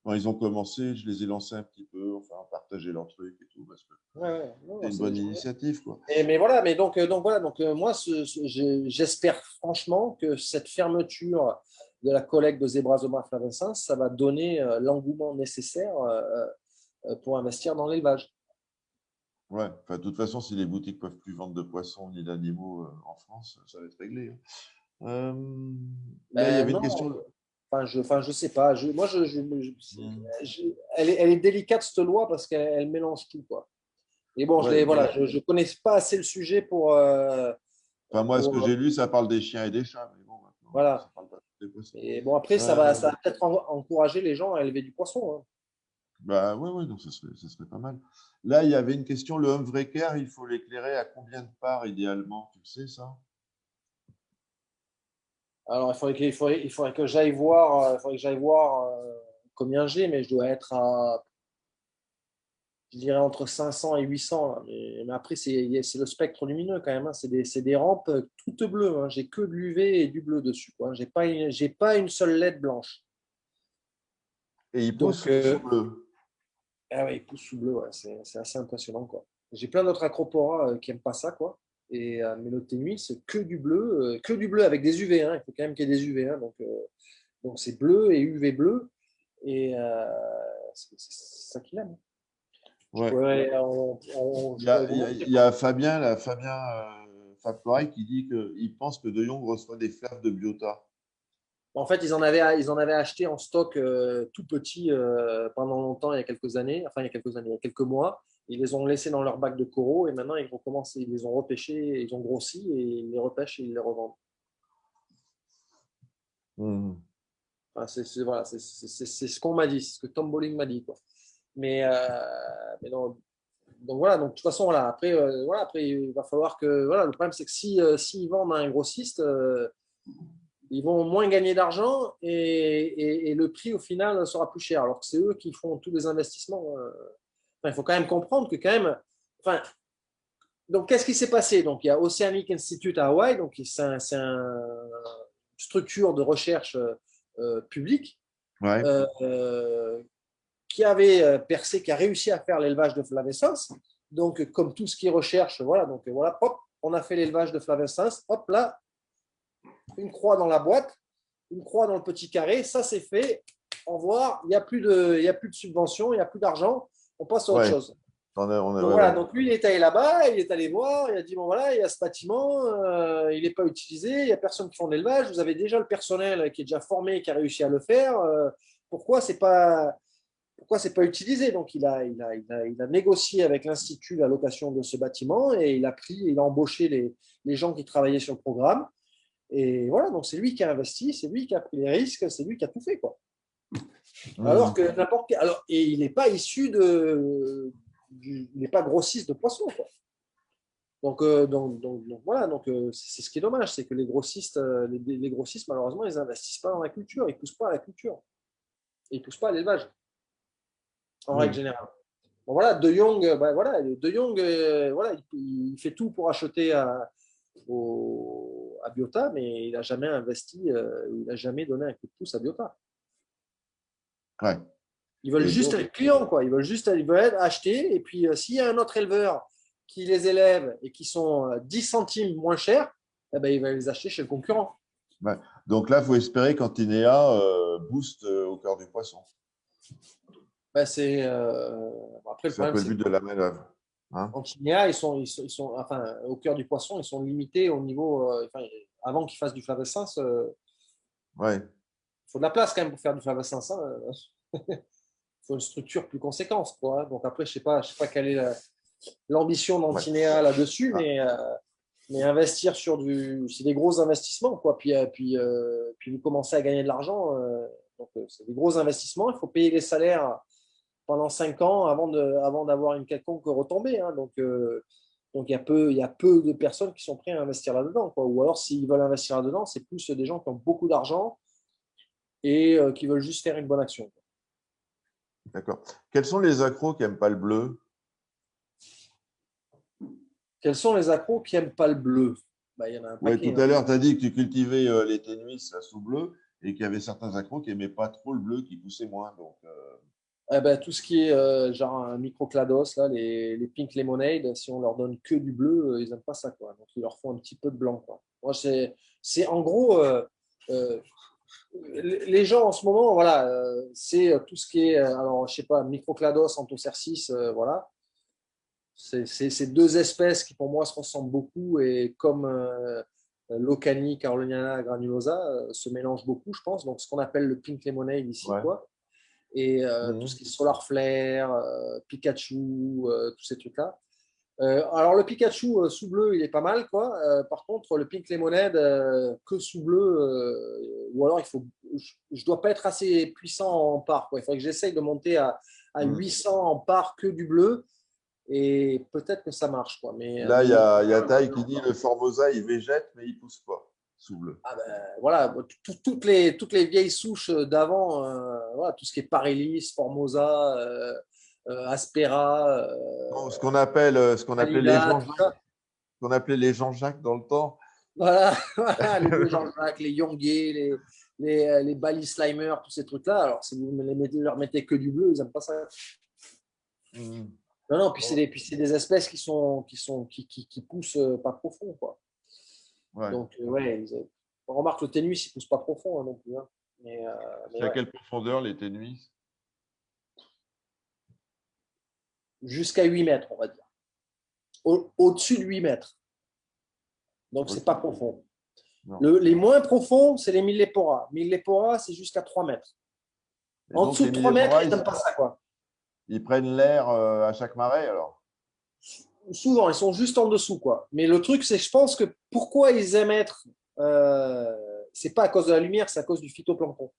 quand ils ont commencé, je les ai lancés un petit peu, enfin, partager leurs trucs et tout, parce que Ouais, ouais. Non, c'est non, une c'est des bonne gens bien. initiative, quoi. Mais voilà, mais donc voilà, donc moi, j'espère franchement que cette fermeture de la collecte de Zebrazoma flavescens, ça va donner l'engouement nécessaire pour investir dans l'élevage. Ouais, enfin, de toute façon, si les boutiques peuvent plus vendre de poissons ni d'animaux en France, ça va être réglé. Hein. Là, il y Ben avait une non, question. enfin, je sais pas. Moi, Hmm. elle est délicate cette loi parce qu'elle mélange tout, quoi. Et bon, Ouais, voilà, je connais pas assez le sujet enfin, moi, ce que pour j'ai lu, ça parle des chiens et des chats, mais bon, maintenant, ça voilà. parle pas des poissons. Et bon, après, Euh, ça va peut-être encourager les gens à élever du poisson. Hein. Bah ouais, ouais, donc ça serait pas mal. Là, il y avait une question, le Humvreker, il faut l'éclairer à combien de parts idéalement, tu le sais ça? Alors, il faudrait que j'aille voir combien j'ai, mais je dois être à, je dirais, entre 500 et 800. Là. Mais après, c'est le spectre lumineux quand même. Hein. C'est des rampes toutes bleues. Hein. J'ai que de l'UV et du bleu dessus. Quoi. J'ai pas une seule LED blanche. Et il pousse Donc, sous bleu. ah ouais, il pousse sous bleu. Ouais. C'est assez impressionnant. Quoi. J'ai plein d'autres acropora qui n'aiment pas ça. Quoi. Mais le ténuis, c'est que du bleu avec des UV. Hein. Il faut quand même qu'il y ait des UV. Hein. Donc c'est bleu et UV bleu. Et c'est ça qu'il aime. Ouais. Je pourrais vous Il montrer. y a Fabien, là, Fabien Fab Corey, qui dit qu'il pense que De Jong reçoit des flaves de Biota. En fait, ils en avaient acheté en stock tout petit pendant longtemps, il y a quelques années, enfin il y a quelques mois. Ils les ont laissés dans leur bac de coraux et maintenant ils recommencent, ils les ont repêchés, ils ont grossi et ils les repêchent et ils les revendent. Mhm. Enfin, voilà, c'est ce qu'on m'a dit, c'est ce que Tom Bowling m'a dit. Quoi. Mais non, donc voilà, donc de toute façon, voilà, après il va falloir que. Voilà, le problème, c'est que si, s'ils vendent à un grossiste, ils vont moins gagner d'argent et le prix au final sera plus cher, alors que c'est eux qui font tous les investissements. Enfin, il faut quand même comprendre que quand même, enfin, donc qu'est-ce qui s'est passé? Donc il y a Oceanic Institute à Hawaï, donc c'est une structure de recherche publique Ouais. qui avait percé, qui a réussi à faire l'élevage de flavescens. Donc comme tout ce qui est recherche, voilà, donc voilà, hop, on a fait l'élevage de flavescens, hop là, une croix dans la boîte, une croix dans le petit carré, ça c'est fait. Au revoir, il n'y a plus de subvention, il n'y a plus d'argent, on passe à autre Ouais. chose. Donc Ouais, voilà, ouais. donc lui il est allé là-bas, il est allé voir, il a dit bon voilà, il y a ce bâtiment, il n'est pas utilisé, il n'y a personne qui fait de l'élevage, vous avez déjà le personnel qui est déjà formé, qui a réussi à le faire, pourquoi c'est pas utilisé? Donc il a négocié avec l'institut la location de ce bâtiment et il a embauché les gens qui travaillaient sur le programme. Et voilà, donc c'est lui qui a investi, c'est lui qui a pris les risques, c'est lui qui a tout fait, quoi. Alors que n'importe quel. Alors, et il n'est pas issu il n'est pas grossiste de poissons, quoi. Donc, voilà, donc c'est ce qui est dommage, c'est que les grossistes, les grossistes, malheureusement, ils n'investissent pas dans la culture, ils ne poussent pas à la culture, ils ne poussent pas à l'élevage, en règle générale. Bon, voilà, De Jong, voilà, De Jong, voilà, il fait tout pour acheter à Biota, mais il n'a jamais investi, il n'a jamais donné un coup de pouce à Biota. Ouais. Ils veulent Et juste donc, être clients, quoi. Ils veulent être achetés. Et puis, s'il y a un autre éleveur qui les élève et qui sont 10 centimes moins chers, eh ben, il va les acheter chez le concurrent. ouais. Donc là, il faut espérer qu'Antinéa booste au cœur du poisson. Ben, après, le C'est un problème, peu le c'est but de la manœuvre. Hein. qu'en Chinéa, ils sont, enfin, au cœur du poisson, ils sont limités au niveau. Enfin, avant qu'ils fassent du flavescens, Ouais. il faut de la place quand même pour faire du flavescens. Il faut une structure plus conséquente, quoi. Donc après, je sais pas quelle est l'ambition Ouais. d'Antinéa là-dessus, Ah. mais investir c'est des gros investissements, quoi. Puis vous commencez à gagner de l'argent, donc c'est des gros investissements. Il faut payer les salaires pendant 5 ans avant d'avoir une quelconque retombée, hein. Donc il y a peu de personnes qui sont prêtes à investir là-dedans, quoi. Ou alors s'ils veulent investir là-dedans, c'est plus des gens qui ont beaucoup d'argent et qui veulent juste faire une bonne action, quoi. D'accord. Quels sont les accros qui n'aiment pas le bleu? Quels sont les accros qui n'aiment pas le bleu? Il y en a un Ouais, paquet, tout hein. à l'heure, tu as dit que tu cultivais les ténuis sous bleu et qu'il y avait certains accros qui n'aimaient pas trop le bleu, qui poussaient moins. Donc, Eh ben, tout ce qui est genre un microclados, là, les pink lemonade, si on leur donne que du bleu, ils n'aiment pas ça, quoi. Donc il leur faut un petit peu de blanc, quoi. Moi, c'est en gros euh, les gens en ce moment, voilà, c'est tout ce qui est, alors je sais pas, microclados, anthocercis, voilà. C'est deux espèces qui pour moi se ressemblent beaucoup et comme Locani, Caroliniana, granulosa se mélangent beaucoup, je pense. Donc ce qu'on appelle le pink lemonade ici, ouais. quoi. Et tout ce Mhm. qui est Solar Flare, Pikachu, tous ces trucs-là. Alors le Pikachu sous bleu, il est pas mal, quoi. Par contre, le Pink Lemonade que sous bleu, ou alors je dois pas être assez puissant en part, quoi. Il faudrait que j'essaye de monter à Mhm. 800 en part que du bleu, et peut-être que ça marche, quoi. Là, il y a Taille qui dit le Formosa, il végète, mais il ne pousse pas sous bleu. ah ben, voilà, toutes les vieilles souches d'avant, voilà, tout ce qui est Parelis, Formosa, Aspera, Bon, ce qu'on appelait les Alila, tout Jean-Jacques, ça. qu'on appelait les Jean-Jacques dans le temps. Voilà, voilà, les vieux Jean-Jacques, les Yongé, les Bali Slimer, tous ces trucs-là. Alors, si vous leur mettez que du bleu, ils n'aiment pas ça. Mhm. Non, non, puis Bon, c'est des espèces qui poussent pas profond, quoi. ouais. Donc, ouais, on remarque le ténus, il ne pousse pas profond, hein, non plus, hein. Mais C'est à ouais, quelle profondeur les ténuis? jusqu'à 8 mètres, on va dire. Au-dessus de 8 mètres. Donc, c'est pas profond. Non. Les moins profonds, c'est les millepora. Millepora, c'est jusqu'à 3 mètres. Et En donc, dessous les de 3 mètres, milléporas, ils n'aiment pas ça, quoi. ils prennent l'air à chaque marée, alors? Souvent, ils sont juste en dessous, quoi. Mais le truc, c'est que je pense que pourquoi ils aiment être, c'est pas à cause de la lumière, c'est à cause du phytoplancton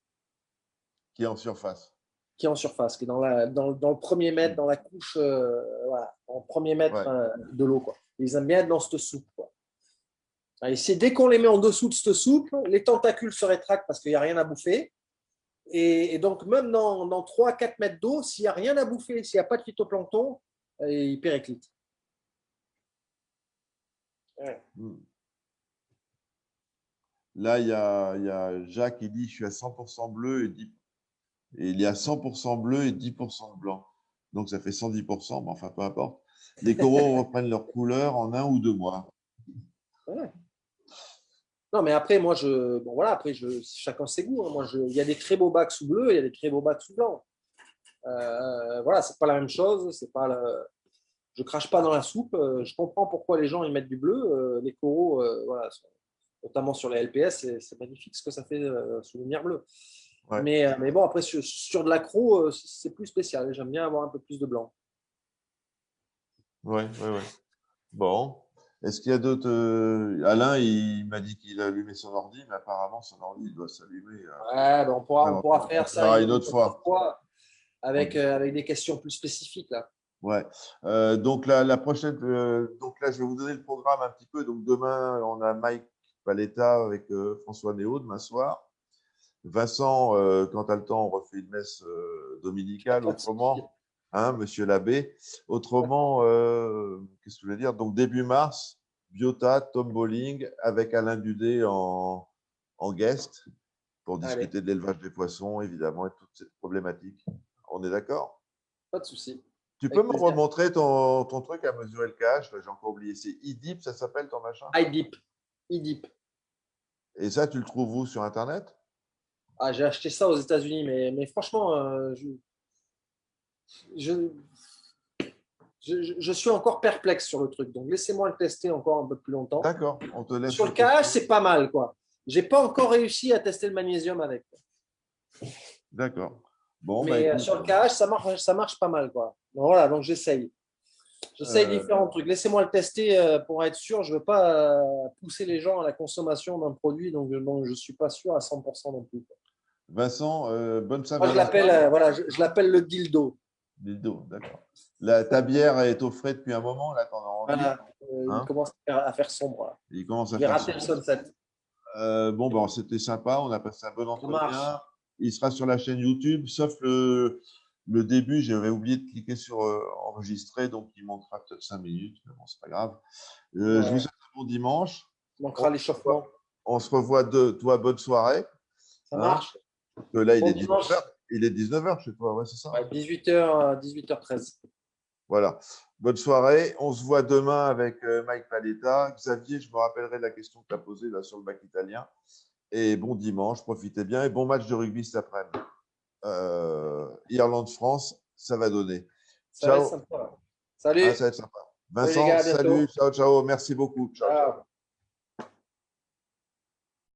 Qui est en surface. qui est en surface, qui est dans le premier mètre, Mhm. dans la couche, voilà, en premier mètre Ouais. de l'eau, quoi. Ils aiment bien être dans cette soupe, quoi. Et c'est dès qu'on les met en dessous de cette soupe, les tentacules se rétractent parce qu'il n'y a rien à bouffer. Et donc, même dans 3-4 mètres d'eau, s'il n'y a rien à bouffer, s'il n'y a pas de phytoplancton, il périclite. Ouais. Là, il y a Jacques qui dit je suis à 100% bleu et il y a 100% bleu et 10% de blanc. Donc, ça fait 110%, mais enfin, peu importe. Les coraux reprennent leur couleur en 1 ou 2 mois. Ouais. Non, mais après, moi, bon, voilà, après, chacun ses goûts. Hein. Moi, il y a des très beaux bacs sous bleu, il y a des très beaux bacs sous blanc. Voilà, c'est pas la même chose. C'est pas je crache pas dans la soupe. Je comprends pourquoi les gens ils mettent du bleu. Les coraux, voilà, notamment sur les LPS, c'est magnifique ce que ça fait sous lumière bleue. Ouais. Mais bon, après, sur de l'accro, c'est plus spécial. J'aime bien avoir un peu plus de blanc. Ouais. Bon. Est-ce qu'il y a d'autres Alain, il m'a dit qu'il a allumé son ordi, mais apparemment, son ordi doit s'allumer. Ouais, ben on pourra faire ça une autre fois. avec des questions plus spécifiques. Là. Ouais. Donc, la prochaine. Donc, là, je vais vous donner le programme un petit peu. Donc, demain, on a Mike Paletta avec François Néo demain soir. Vincent, quand tu as le temps, on refait une messe dominicale. Autrement, hein, monsieur l'abbé. Autrement, qu'est-ce que je voulais dire? Donc, début mars, Biota, Tom Bowling, avec Alain Dudet en guest pour discuter de l'élevage des poissons, évidemment, et toute cette problématique. On est d'accord? Pas de souci. Tu peux me remontrer ton truc à mesurer le KH? J'ai encore oublié. C'est IDIP, ça s'appelle ton machin? IDIP. Et ça, tu le trouves où sur Internet? Ah, j'ai acheté ça aux États-Unis, mais franchement, je suis encore perplexe sur le truc. Donc, laissez-moi le tester encore un peu plus longtemps. D'accord, on te laisse. Sur le KH, c'est pas mal, quoi. J'ai pas encore réussi à tester le magnésium avec. D'accord. Bon, mais écoute, sur le KH, ça marche pas mal, quoi. Donc, voilà, donc j'essaye. J'essaye différents trucs. Laissez-moi le tester pour être sûr. Je veux pas pousser les gens à la consommation d'un produit dont je suis pas sûr à 100% non plus. Vincent, bonne Moi, Saint-Valentin. je l'appelle le dildo. Dildo, d'accord. Ta bière est au frais depuis un moment, là, t'en as envie. Voilà, hein, il commence à faire sombre. Là. Il commence à J'ai faire raté le sunset. Bon, ben, c'était sympa, on a passé un bon Ça marche. entretien. Il sera sur la chaîne YouTube, sauf le début, j'avais oublié de cliquer sur enregistrer, donc il manquera peut-être 5 minutes, mais bon, c'est pas grave. Je vous souhaite un bon dimanche. Il manquera l'échauffement. On se revoit toi, bonne soirée. Ça marche. Que là, il est 19h. Il est 19h chez toi, ouais, c'est ça? Ouais, 18h13. Voilà. Bonne soirée. On se voit demain avec Mike Paletta. Xavier, je me rappellerai de la question que tu as posée là, sur le bac italien. Et bon dimanche, profitez bien. Et bon match de rugby cet après-midi. Irlande-France, ça va donner. Ça va être sympa. Salut. Ah, ça va être sympa. Vincent, salut. Ciao, ciao. Merci beaucoup. Ciao.